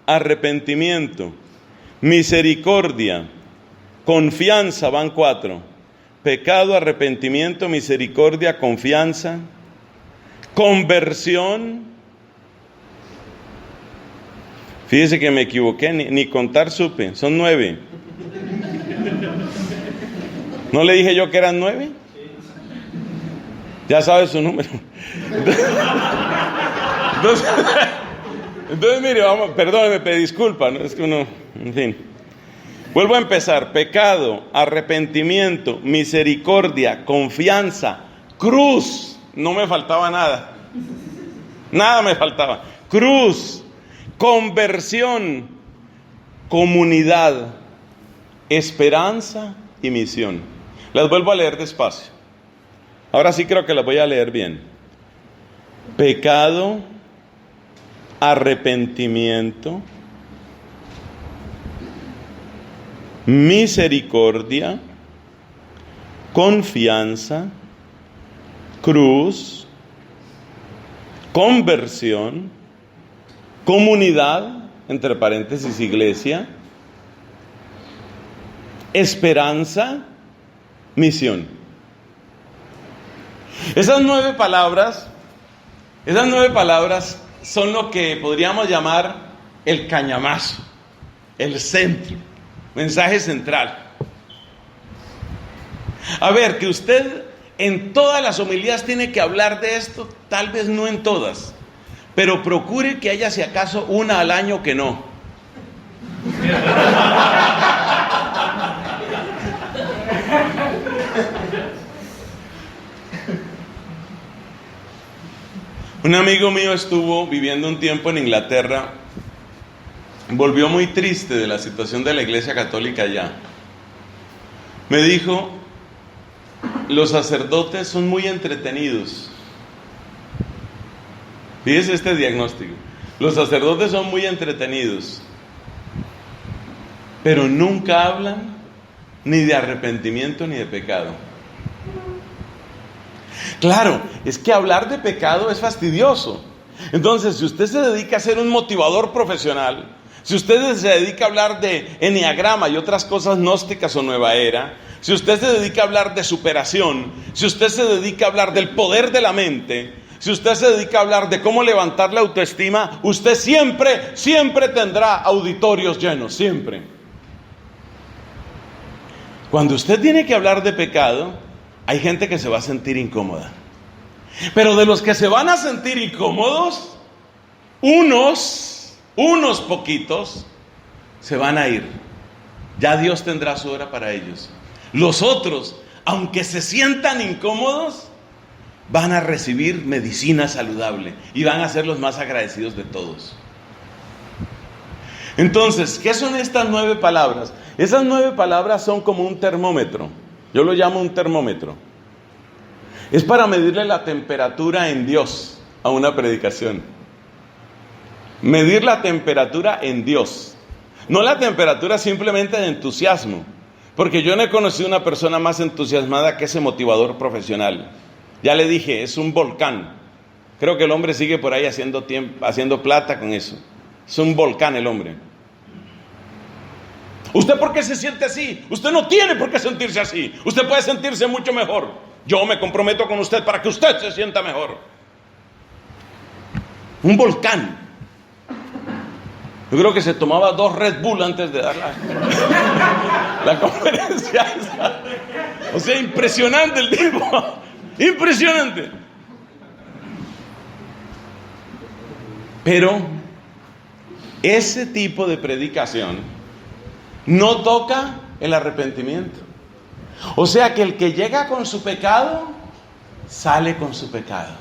arrepentimiento, misericordia, confianza, van 4. Pecado, arrepentimiento, misericordia, confianza, conversión. Fíjese que me equivoqué, ni contar supe, son 9. ¿No le dije yo que eran 9? Ya sabe su número. Entonces mire, vamos, perdóneme, me disculpa, ¿no? Es que uno, en fin. Vuelvo a empezar: pecado, arrepentimiento, misericordia, confianza, cruz. No me faltaba nada. Nada me faltaba. Cruz, conversión, comunidad, esperanza y misión. Las vuelvo a leer despacio. Ahora sí creo que las voy a leer bien. Pecado, arrepentimiento, misericordia, confianza, cruz, conversión, comunidad, entre paréntesis iglesia, esperanza, misión. Esas 9 palabras son lo que podríamos llamar el cañamazo, el centro, mensaje central. A ver, que usted en todas las homilías tiene que hablar de esto, tal vez no en todas, pero procure que haya si acaso una al año que no. Un amigo mío estuvo viviendo un tiempo en Inglaterra, volvió muy triste de la situación de la Iglesia Católica allá. Me dijo: los sacerdotes son muy entretenidos. Fíjese este diagnóstico: los sacerdotes son muy entretenidos, pero nunca hablan ni de arrepentimiento ni de pecado. Claro, es que hablar de pecado es fastidioso. Entonces, si usted se dedica a ser un motivador profesional, si usted se dedica a hablar de enneagrama y otras cosas gnósticas o nueva era, si usted se dedica a hablar de superación, si usted se dedica a hablar del poder de la mente, si usted se dedica a hablar de cómo levantar la autoestima, usted siempre tendrá auditorios llenos, siempre. Cuando usted tiene que hablar de pecado, hay gente que se va a sentir incómoda. Pero de los que se van a sentir incómodos, unos poquitos se van a ir. Ya Dios tendrá su hora para ellos. Los otros, aunque se sientan incómodos, van a recibir medicina saludable y van a ser los más agradecidos de todos. Entonces, ¿qué son estas 9 palabras? Esas 9 palabras son como un termómetro. Yo lo llamo un termómetro. Es para medirle la temperatura en Dios a una predicación. Medir la temperatura en Dios. No la temperatura simplemente de entusiasmo. Porque yo no he conocido una persona más entusiasmada que ese motivador profesional. Ya le dije, es un volcán. Creo que el hombre sigue por ahí haciendo plata con eso. Es un volcán el hombre. ¿Usted por qué se siente así? Usted no tiene por qué sentirse así. Usted puede sentirse mucho mejor. Yo me comprometo con usted para que usted se sienta mejor. Un volcán. Yo creo que se tomaba 2 Red Bull antes de dar la conferencia. O sea, impresionante el tipo. Impresionante. Pero ese tipo de predicación no toca el arrepentimiento. O sea que el que llega con su pecado, sale con su pecado.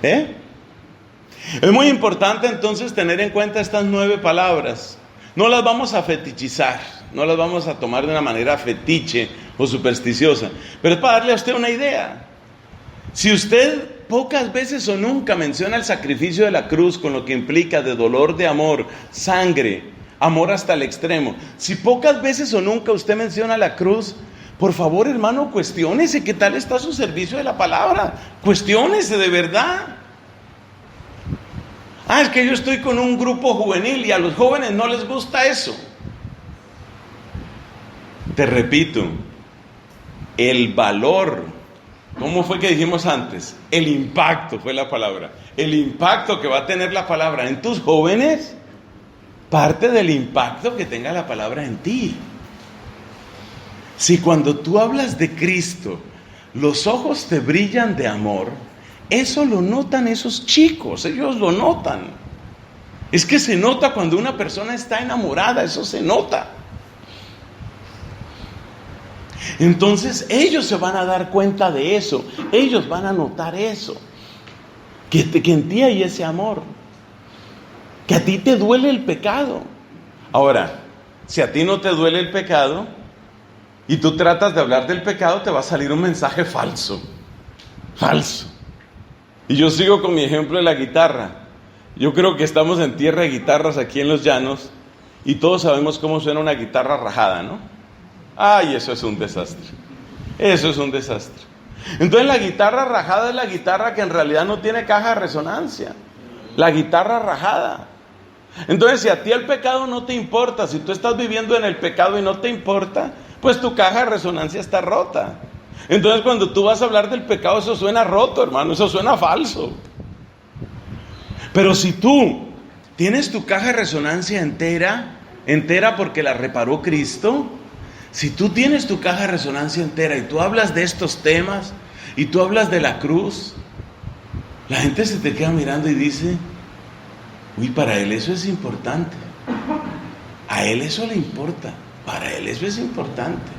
Es muy importante entonces tener en cuenta estas 9 palabras. No las vamos a fetichizar, no las vamos a tomar de una manera fetiche o supersticiosa, pero es para darle a usted una idea. Si usted pocas veces o nunca menciona el sacrificio de la cruz con lo que implica de dolor, de amor, sangre, amor hasta el extremo, si pocas veces o nunca usted menciona la cruz, por favor, hermano, cuestiónese qué tal está su servicio de la palabra. Cuestiónese de verdad. Es que yo estoy con un grupo juvenil y a los jóvenes no les gusta eso. Te repito, el valor, ¿cómo fue que dijimos antes? El impacto fue la palabra. El impacto que va a tener la palabra en tus jóvenes, parte del impacto que tenga la palabra en ti. Si cuando tú hablas de Cristo, los ojos te brillan de amor, eso lo notan esos chicos, ellos lo notan. Es que se nota cuando una persona está enamorada, eso se nota. Entonces ellos se van a dar cuenta de eso, ellos van a notar eso, que en ti hay ese amor, que a ti te duele el pecado. Ahora, si a ti no te duele el pecado y tú tratas de hablar del pecado, te va a salir un mensaje falso. Y yo sigo con mi ejemplo de la guitarra. Yo creo que estamos en tierra de guitarras aquí en los llanos y todos sabemos cómo suena una guitarra rajada, ¿no? Ay, eso es un desastre. Eso es un desastre. Entonces la guitarra rajada es la guitarra que en realidad no tiene caja de resonancia. La guitarra rajada. Entonces si a ti el pecado no te importa, si tú estás viviendo en el pecado y no te importa, pues tu caja de resonancia está rota. Entonces cuando tú vas a hablar del pecado, eso suena roto, hermano, eso suena falso. Pero si tú tienes tu caja de resonancia entera porque la reparó Cristo, si tú tienes tu caja de resonancia entera y tú hablas de estos temas y tú hablas de la cruz, la gente se te queda mirando y dice, uy, para él eso es importante. A él eso le importa. Para él eso es importante.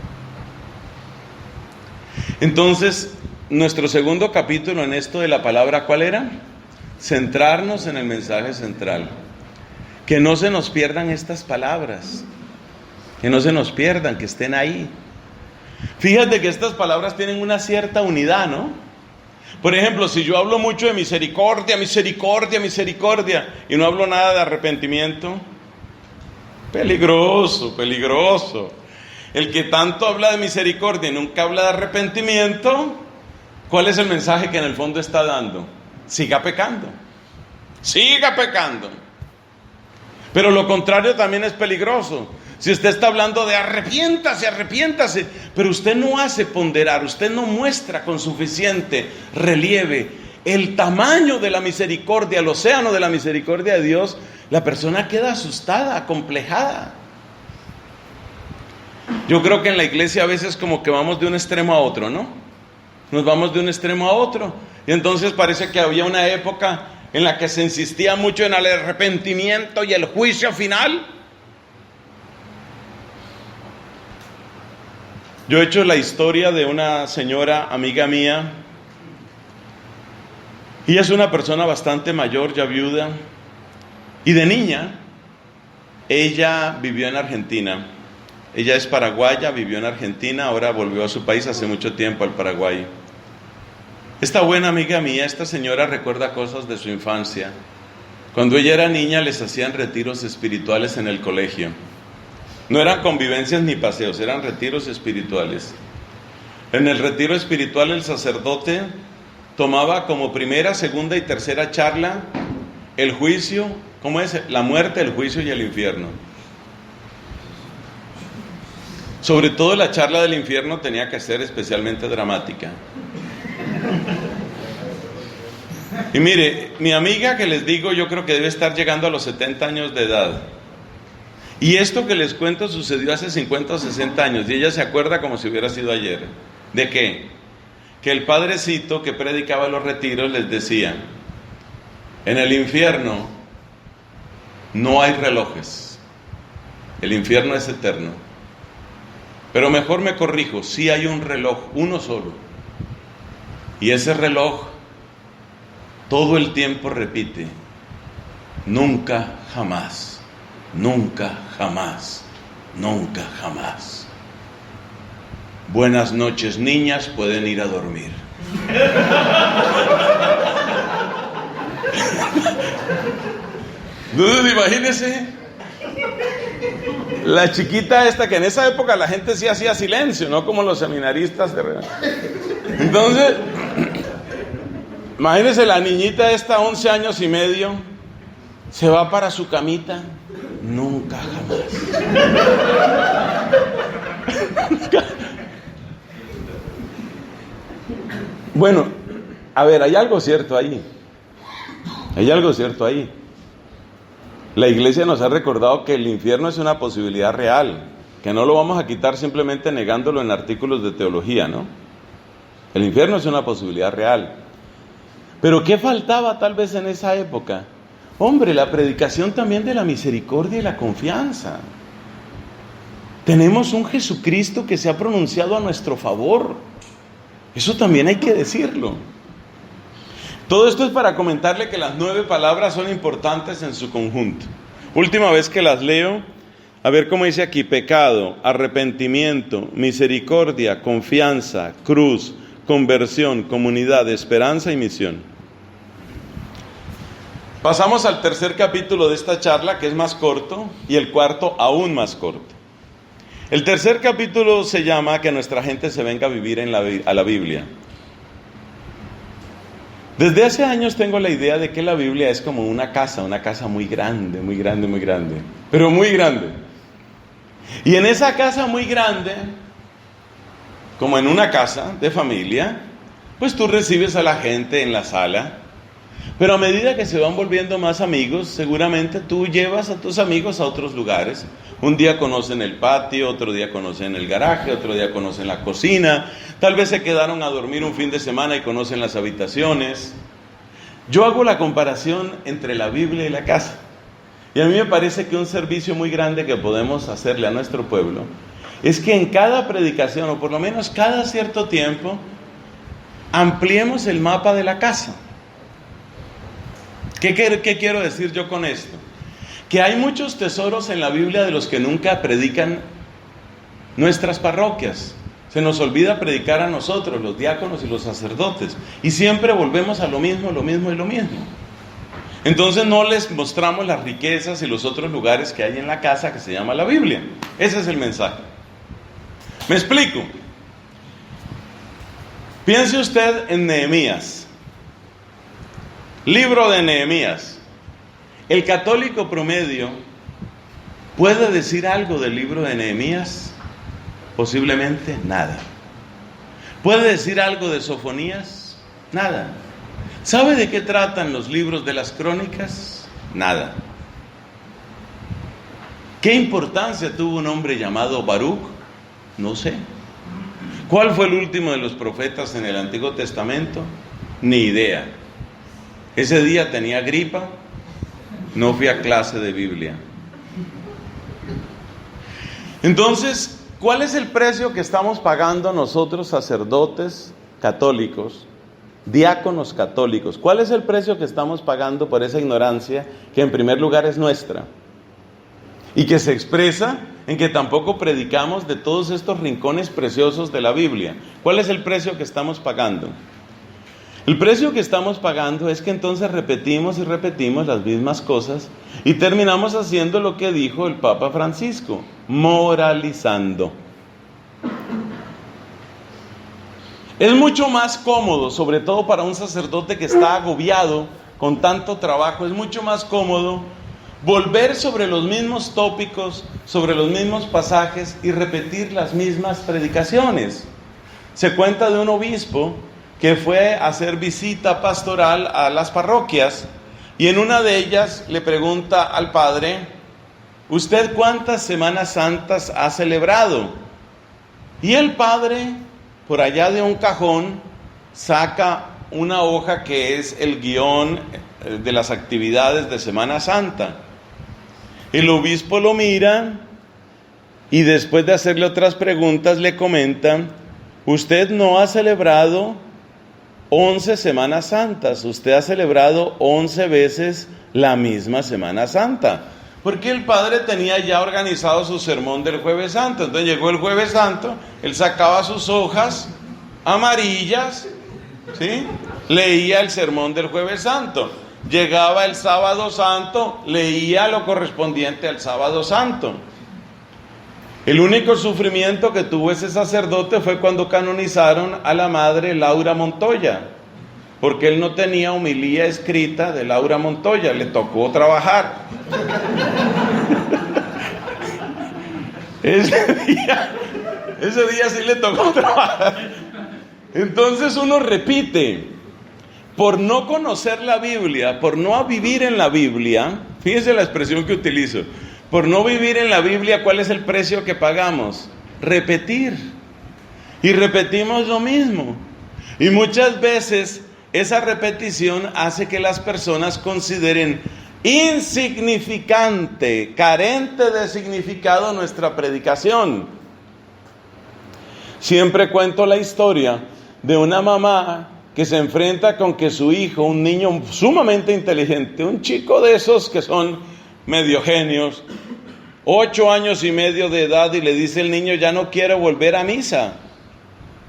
Entonces, nuestro segundo capítulo en esto de la palabra, ¿cuál era? Centrarnos en el mensaje central. Que no se nos pierdan estas palabras. Que no se nos pierdan, que estén ahí. Fíjate que estas palabras tienen una cierta unidad, ¿no? Por ejemplo, si yo hablo mucho de misericordia, misericordia, misericordia, y no hablo nada de arrepentimiento, peligroso, peligroso. El que tanto habla de misericordia y nunca habla de arrepentimiento, ¿cuál es el mensaje que en el fondo está dando? Siga pecando. Siga pecando. Pero lo contrario también es peligroso. Si usted está hablando de arrepiéntase, arrepiéntase, pero usted no hace ponderar, usted no muestra con suficiente relieve el tamaño de la misericordia, el océano de la misericordia de Dios, la persona queda asustada, acomplejada. Yo creo que en la iglesia a veces como que vamos de un extremo a otro, ¿no? Nos vamos de un extremo a otro. Y entonces parece que había una época en la que se insistía mucho en el arrepentimiento y el juicio final. Yo he hecho la historia de una señora amiga mía, y es una persona bastante mayor, ya viuda, y de niña, ella vivió en Argentina. Ella es paraguaya, vivió en Argentina, ahora volvió a su país hace mucho tiempo, al Paraguay. Esta buena amiga mía, esta señora recuerda cosas de su infancia. Cuando ella era niña les hacían retiros espirituales en el colegio. No eran convivencias ni paseos, eran retiros espirituales. En el retiro espiritual el sacerdote tomaba como primera, segunda y tercera charla el juicio, ¿cómo es? La muerte, el juicio y el infierno. Sobre todo la charla del infierno tenía que ser especialmente dramática. Y mire, mi amiga que les digo, yo creo que debe estar llegando a los 70 años de edad. Y esto que les cuento sucedió hace 50 o 60 años, y ella se acuerda como si hubiera sido ayer. ¿De qué? Que el padrecito que predicaba los retiros les decía: en el infierno no hay relojes, el infierno es eterno. Pero mejor me corrijo, sí hay un reloj, uno solo. Y ese reloj todo el tiempo repite: nunca jamás, nunca jamás, nunca jamás. Buenas noches, niñas, pueden ir a dormir. Entonces, imagínense, la chiquita esta, que en esa época la gente sí hacía silencio, no como los seminaristas. Entonces, imagínense la niñita esta, 11 años y medio, se va para su camita. Nunca jamás. Bueno, a ver, hay algo cierto ahí. Hay algo cierto ahí. La iglesia nos ha recordado que el infierno es una posibilidad real, que no lo vamos a quitar simplemente negándolo en artículos de teología, ¿no? El infierno es una posibilidad real. Pero ¿qué faltaba tal vez en esa época? Hombre, la predicación también de la misericordia y la confianza. Tenemos un Jesucristo que se ha pronunciado a nuestro favor. Eso también hay que decirlo. Todo esto es para comentarle que las 9 palabras son importantes en su conjunto. Última vez que las leo, a ver cómo dice aquí: pecado, arrepentimiento, misericordia, confianza, cruz, conversión, comunidad, esperanza y misión. Pasamos al tercer capítulo de esta charla, que es más corto, y el cuarto aún más corto. El tercer capítulo se llama Que nuestra gente se venga a vivir a la Biblia. Desde hace años tengo la idea de que la Biblia es como una casa muy grande, muy grande, muy grande, pero muy grande. Y en esa casa muy grande, como en una casa de familia, pues tú recibes a la gente en la sala. Pero a medida que se van volviendo más amigos, seguramente tú llevas a tus amigos a otros lugares. Un día conocen el patio, otro día conocen el garaje, otro día conocen la cocina. Tal vez se quedaron a dormir un fin de semana y conocen las habitaciones. Yo hago la comparación entre la Biblia y la casa. Y a mí me parece que un servicio muy grande que podemos hacerle a nuestro pueblo es que en cada predicación, o por lo menos cada cierto tiempo, ampliemos el mapa de la casa. ¿Qué quiero decir yo con esto? Que hay muchos tesoros en la Biblia de los que nunca predican nuestras parroquias. Se nos olvida predicar a nosotros, los diáconos y los sacerdotes. Y siempre volvemos a lo mismo, lo mismo y lo mismo. Entonces no les mostramos las riquezas y los otros lugares que hay en la casa que se llama la Biblia. Ese es el mensaje. Me explico. Piense usted en Nehemías. Libro de Nehemías. El católico promedio ¿Puede decir algo del libro de Nehemías? Posiblemente nada. ¿Puede decir algo de Sofonías? Nada. ¿Sabe de qué tratan los libros de las crónicas? Nada. ¿Qué importancia tuvo un hombre llamado Baruch? No sé. ¿Cuál fue el último de los profetas en el Antiguo Testamento? Ni idea. Ese día tenía gripa, no fui a clase de Biblia. Entonces, ¿cuál es el precio que estamos pagando nosotros, sacerdotes católicos, diáconos católicos? ¿Cuál es el precio que estamos pagando por esa ignorancia que en primer lugar es nuestra? Y que se expresa en que tampoco predicamos de todos estos rincones preciosos de la Biblia. ¿Cuál es el precio que estamos pagando? El precio que estamos pagando es que entonces repetimos y repetimos las mismas cosas y terminamos haciendo lo que dijo el Papa Francisco, moralizando. Es mucho más cómodo, sobre todo para un sacerdote que está agobiado con tanto trabajo, es mucho más cómodo volver sobre los mismos tópicos, sobre los mismos pasajes y repetir las mismas predicaciones. Se cuenta de un obispo que fue a hacer visita pastoral a las parroquias y en una de ellas le pregunta al padre: ¿usted cuántas Semanas Santas ha celebrado? Y el padre, por allá de un cajón, saca una hoja que es el guión de las actividades de Semana Santa. El obispo lo mira y después de hacerle otras preguntas le comenta: usted no ha celebrado 11 Semanas Santas, usted ha celebrado 11 veces la misma Semana Santa. Porque el padre tenía ya organizado su sermón del Jueves Santo. Entonces llegó el Jueves Santo, él sacaba sus hojas amarillas, ¿sí? Leía el sermón del Jueves Santo. Llegaba el Sábado Santo, leía lo correspondiente al Sábado Santo. El único sufrimiento que tuvo ese sacerdote fue cuando canonizaron a la madre Laura Montoya, porque él no tenía homilía escrita de Laura Montoya, le tocó trabajar. Ese día sí le tocó trabajar. Entonces uno repite. Por no conocer la Biblia, por no vivir en la Biblia, fíjense la expresión que utilizo, por no vivir en la Biblia, ¿cuál es el precio que pagamos? Repetir. Y repetimos lo mismo. Y muchas veces esa repetición hace que las personas consideren insignificante, carente de significado nuestra predicación. Siempre cuento la historia de una mamá que se enfrenta con que su hijo, un niño sumamente inteligente, un chico de esos que son medio genios, 8 años y medio de edad, y le dice el niño: ya no quiero volver a misa.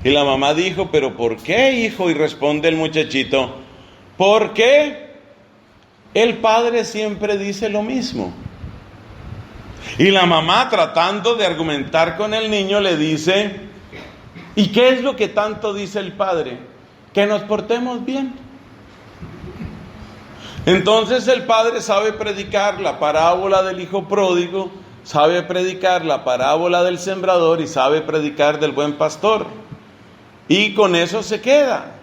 Y la mamá dijo: ¿pero por qué, hijo? Y responde el muchachito: ¿por qué? El padre siempre dice lo mismo. Y la mamá, tratando de argumentar con el niño, le dice: ¿y qué es lo que tanto dice el padre? Que nos portemos bien. Entonces el padre sabe predicar la parábola del hijo pródigo, sabe predicar la parábola del sembrador y sabe predicar del buen pastor. Y con eso se queda.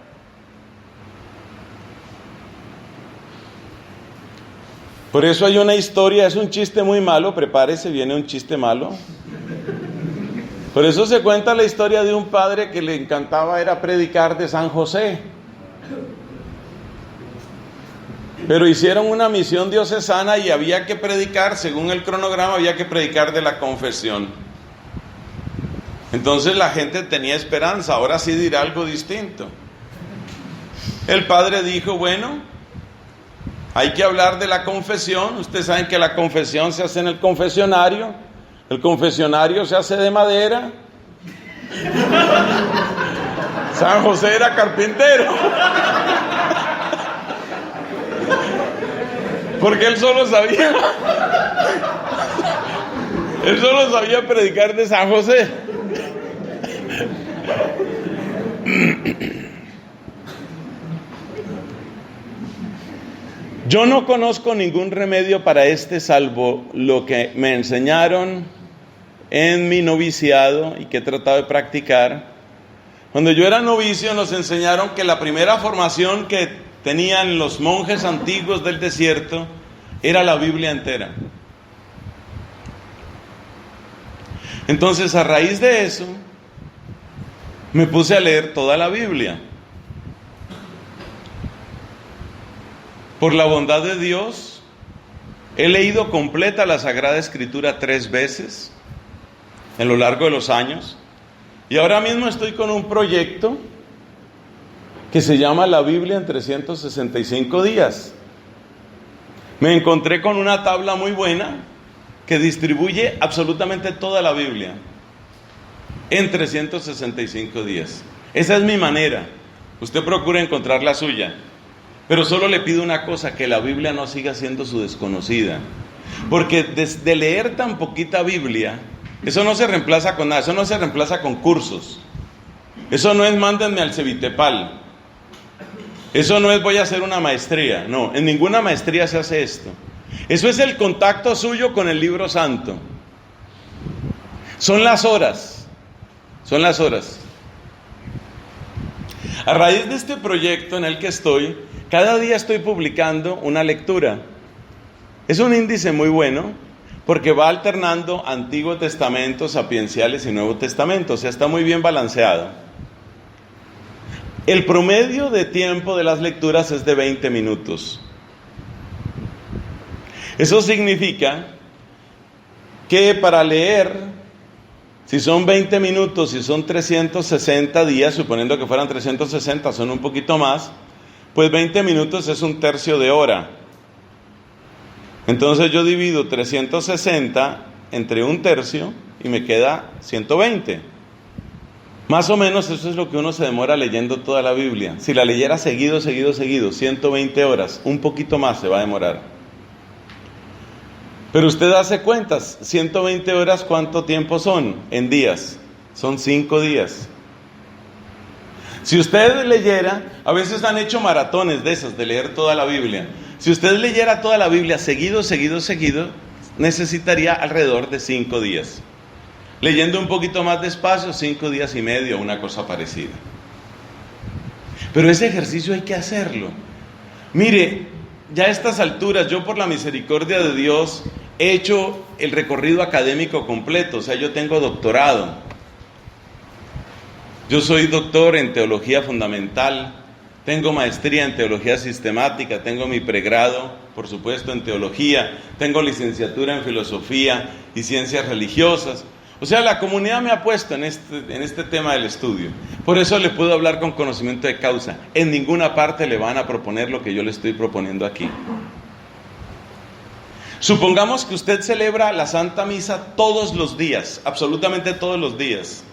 Por eso hay una historia, es un chiste muy malo, prepárese, viene un chiste malo. Por eso se cuenta la historia de un padre que le encantaba era predicar de San José. Pero hicieron una misión diocesana y había que predicar, según el cronograma, había que predicar de la confesión. Entonces la gente tenía esperanza, ahora sí dirá algo distinto. El padre dijo: bueno, hay que hablar de la confesión. Ustedes saben que la confesión se hace en el confesionario. El confesionario se hace de madera. San José era carpintero. Porque él solo sabía predicar de San José. Yo no conozco ningún remedio para este salvo lo que me enseñaron en mi noviciado y que he tratado de practicar. Cuando yo era novicio nos enseñaron que la primera formación que tenían los monjes antiguos del desierto era la Biblia entera. Entonces, a raíz de eso, me puse a leer toda la Biblia. Por la bondad de Dios, he leído completa la Sagrada Escritura 3 veces en lo largo de los años. Y ahora mismo estoy con un proyecto que se llama La Biblia en 365 días. Me encontré con una tabla muy buena que distribuye absolutamente toda la Biblia en 365 días. Esa es mi manera. Usted procura encontrar la suya. Pero solo le pido una cosa, que la Biblia no siga siendo su desconocida. Porque de leer tan poquita Biblia, eso no se reemplaza con nada, eso no se reemplaza con cursos. Eso no es mándenme al Cevitepal. Eso no es voy a hacer una maestría. No, en ninguna maestría se hace esto. Eso es el contacto suyo con el libro santo. Son las horas. Son las horas. A raíz de este proyecto en el que estoy, cada día estoy publicando una lectura. Es un índice muy bueno porque va alternando Antiguo Testamento, sapienciales y Nuevo Testamento. O sea, está muy bien balanceado. El promedio de tiempo de las lecturas es de 20 minutos. Eso significa que para leer, si son 20 minutos, si son 360 días, suponiendo que fueran 360, son un poquito más, pues 20 minutos es un tercio de hora. Entonces yo divido 360 entre un tercio y me queda 120. Más o menos eso es lo que uno se demora leyendo toda la Biblia. Si la leyera seguido, 120 horas, un poquito más se va a demorar. Pero usted hace cuentas, 120 horas, ¿cuánto tiempo son? En días, son 5 días. Si usted leyera, a veces han hecho maratones de esas, de leer toda la Biblia. Si usted leyera toda la Biblia seguido, necesitaría alrededor de 5 días. Leyendo un poquito más despacio, 5 días y medio, una cosa parecida. Pero ese ejercicio hay que hacerlo. Mire, ya a estas alturas, yo por la misericordia de Dios he hecho el recorrido académico completo, o sea, yo tengo doctorado. Yo soy doctor en teología fundamental, tengo maestría en teología sistemática, tengo mi pregrado, por supuesto, en teología, tengo licenciatura en filosofía y ciencias religiosas. O sea, la comunidad me ha puesto en este tema del estudio. Por eso le puedo hablar con conocimiento de causa. En ninguna parte le van a proponer lo que yo le estoy proponiendo aquí. Supongamos que usted celebra la Santa Misa todos los días, absolutamente todos los días.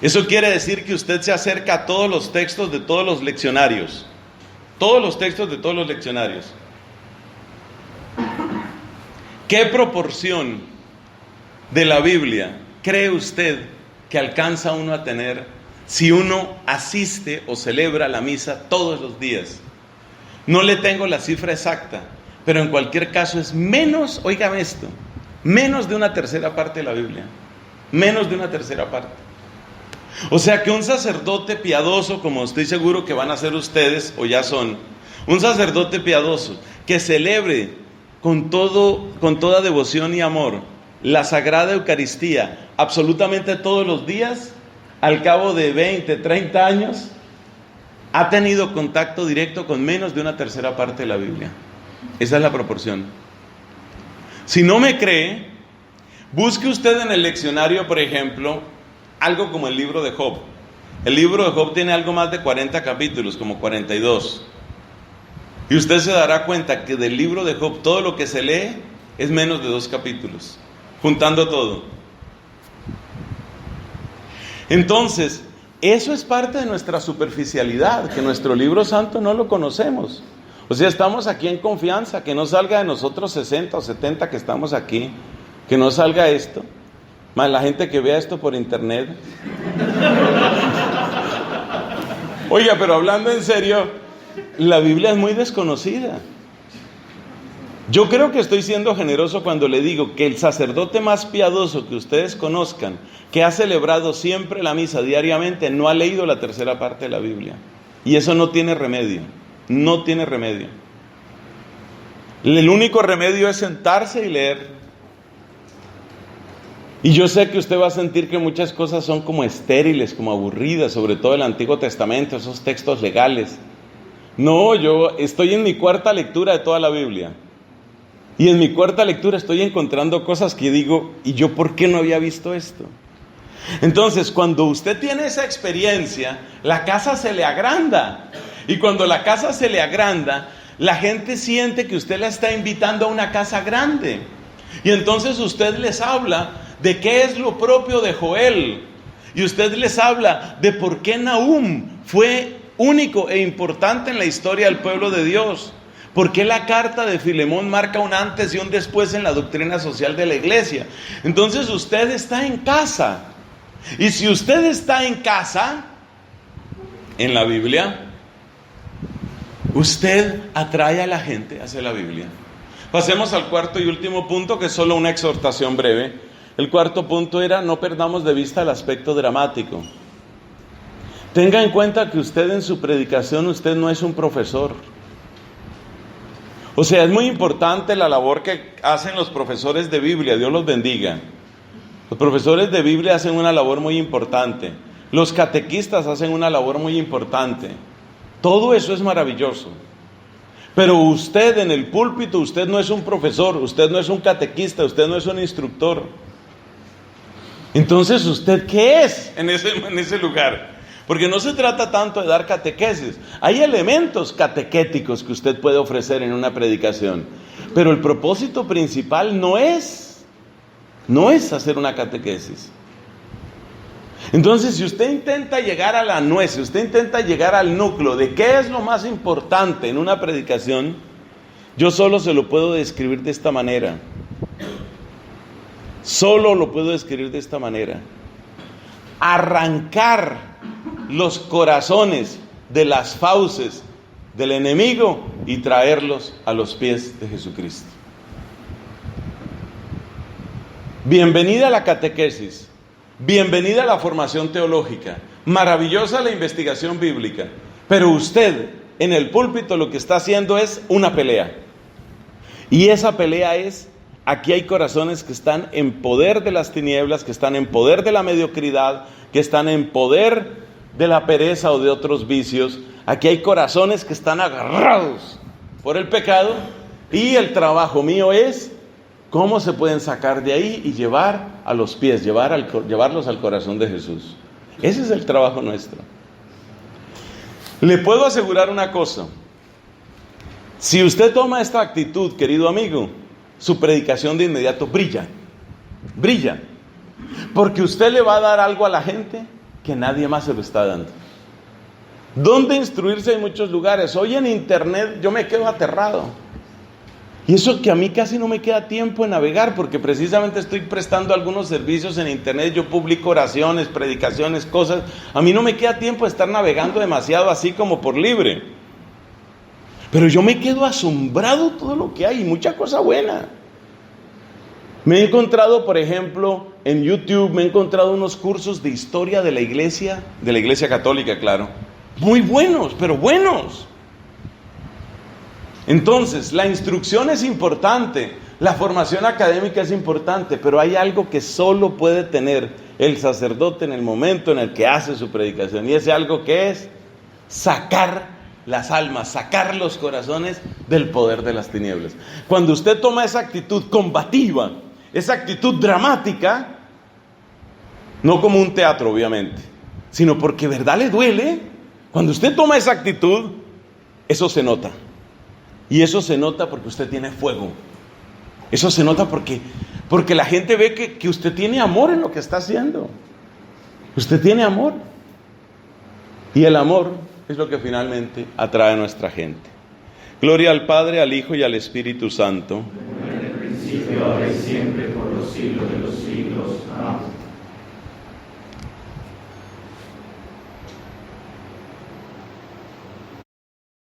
Eso quiere decir que usted se acerca a todos los textos de todos los leccionarios. Todos los textos de todos los leccionarios. ¿Qué proporción de la Biblia cree usted que alcanza uno a tener si uno asiste o celebra la misa todos los días? No le tengo la cifra exacta, pero en cualquier caso es menos, óigame esto, menos de una tercera parte de la Biblia. Menos de una tercera parte. O sea que un sacerdote piadoso, como estoy seguro que van a ser ustedes o ya son, un sacerdote piadoso que celebre con toda devoción y amor la Sagrada Eucaristía absolutamente todos los días, al cabo de 20, 30 años, ha tenido contacto directo con menos de una tercera parte de la Biblia. Esa es la proporción. Si no me cree, busque usted en el leccionario, por ejemplo, algo como el libro de Job. El libro de Job tiene algo más de 40 capítulos, como 42. Y usted se dará cuenta que del libro de Job todo lo que se lee es menos de 2 capítulos, juntando todo. Entonces, eso es parte de nuestra superficialidad, que nuestro libro santo no lo conocemos. O sea, estamos aquí en confianza, que no salga de nosotros 60 o 70 que estamos aquí, que no salga esto, más la gente que vea esto por internet. Oiga, pero hablando en serio, la Biblia es muy desconocida. Yo creo que estoy siendo generoso cuando le digo que el sacerdote más piadoso que ustedes conozcan, que ha celebrado siempre la misa diariamente, no ha leído la tercera parte de la Biblia. Y eso no tiene remedio, no tiene remedio. El único remedio es sentarse y leer. Y yo sé que usted va a sentir que muchas cosas son como estériles, como aburridas, sobre todo el Antiguo Testamento, esos textos legales. No, yo estoy en mi cuarta lectura de toda la Biblia. Y en mi cuarta lectura estoy encontrando cosas que digo, ¿y yo por qué no había visto esto? Entonces, cuando usted tiene esa experiencia, la casa se le agranda. Y cuando la casa se le agranda, la gente siente que usted la está invitando a una casa grande. Y entonces usted les habla de qué es lo propio de Joel. Y usted les habla de por qué Nahum fue único e importante en la historia del pueblo de Dios. ¿Por qué la carta de Filemón marca un antes y un después en la doctrina social de la iglesia? Entonces usted está en casa. Y si usted está en casa, en la Biblia, usted atrae a la gente hacia la Biblia. Pasemos al cuarto y último punto, que es solo una exhortación breve. El cuarto punto era: no perdamos de vista el aspecto dramático. Tenga en cuenta que usted en su predicación, usted no es un profesor. O sea, es muy importante la labor que hacen los profesores de Biblia, Dios los bendiga. Los profesores de Biblia hacen una labor muy importante. Los catequistas hacen una labor muy importante. Todo eso es maravilloso. Pero usted en el púlpito, usted no es un profesor, usted no es un catequista, usted no es un instructor. Entonces, ¿usted qué es en ese lugar? Porque no se trata tanto de dar catequesis. Hay elementos catequéticos que usted puede ofrecer en una predicación. Pero el propósito principal no es hacer una catequesis. Entonces, si usted intenta llegar a la nuez, si usted intenta llegar al núcleo de qué es lo más importante en una predicación, yo solo se lo puedo describir de esta manera. Solo lo puedo describir de esta manera. Arrancar los corazones de las fauces del enemigo y traerlos a los pies de Jesucristo. Bienvenida a la catequesis, bienvenida a la formación teológica, maravillosa la investigación bíblica, pero usted en el púlpito lo que está haciendo es una pelea. Y esa pelea es: aquí hay corazones que están en poder de las tinieblas, que están en poder de la mediocridad, que están en poder de la pereza o de otros vicios. Aquí hay corazones que están agarrados por el pecado, y el trabajo mío es cómo se pueden sacar de ahí y llevar a los pies, llevarlos al corazón de Jesús. Ese es el trabajo nuestro. Le puedo asegurar una cosa: si usted toma esta actitud, querido amigo, su predicación de inmediato brilla, porque usted le va a dar algo a la gente que nadie más se lo está dando. ¿Dónde instruirse? En muchos lugares. Hoy en internet yo me quedo aterrado. Y eso que a mí casi no me queda tiempo en navegar, porque precisamente estoy prestando algunos servicios en internet. Yo publico oraciones, predicaciones, cosas. A mí no me queda tiempo de estar navegando demasiado así como por libre. Pero yo me quedo asombrado todo lo que hay, y mucha cosa buena. Me he encontrado, por ejemplo, en YouTube, me he encontrado unos cursos de historia de la iglesia católica, claro. Muy buenos, pero buenos. Entonces, la instrucción es importante, la formación académica es importante, pero hay algo que solo puede tener el sacerdote en el momento en el que hace su predicación, y ese algo que es sacar las almas, sacar los corazones del poder de las tinieblas. Cuando usted toma esa actitud combativa, esa actitud dramática, no como un teatro obviamente, sino porque verdad le duele, cuando usted toma esa actitud, eso se nota. Y eso se nota porque usted tiene fuego. Eso se nota porque la gente ve que usted tiene amor en lo que está haciendo. Usted tiene amor. Y el amor es lo que finalmente atrae a nuestra gente. Gloria al Padre, al Hijo y al Espíritu Santo. En el principio, ahora y siempre, por los siglos de los siglos. Amén.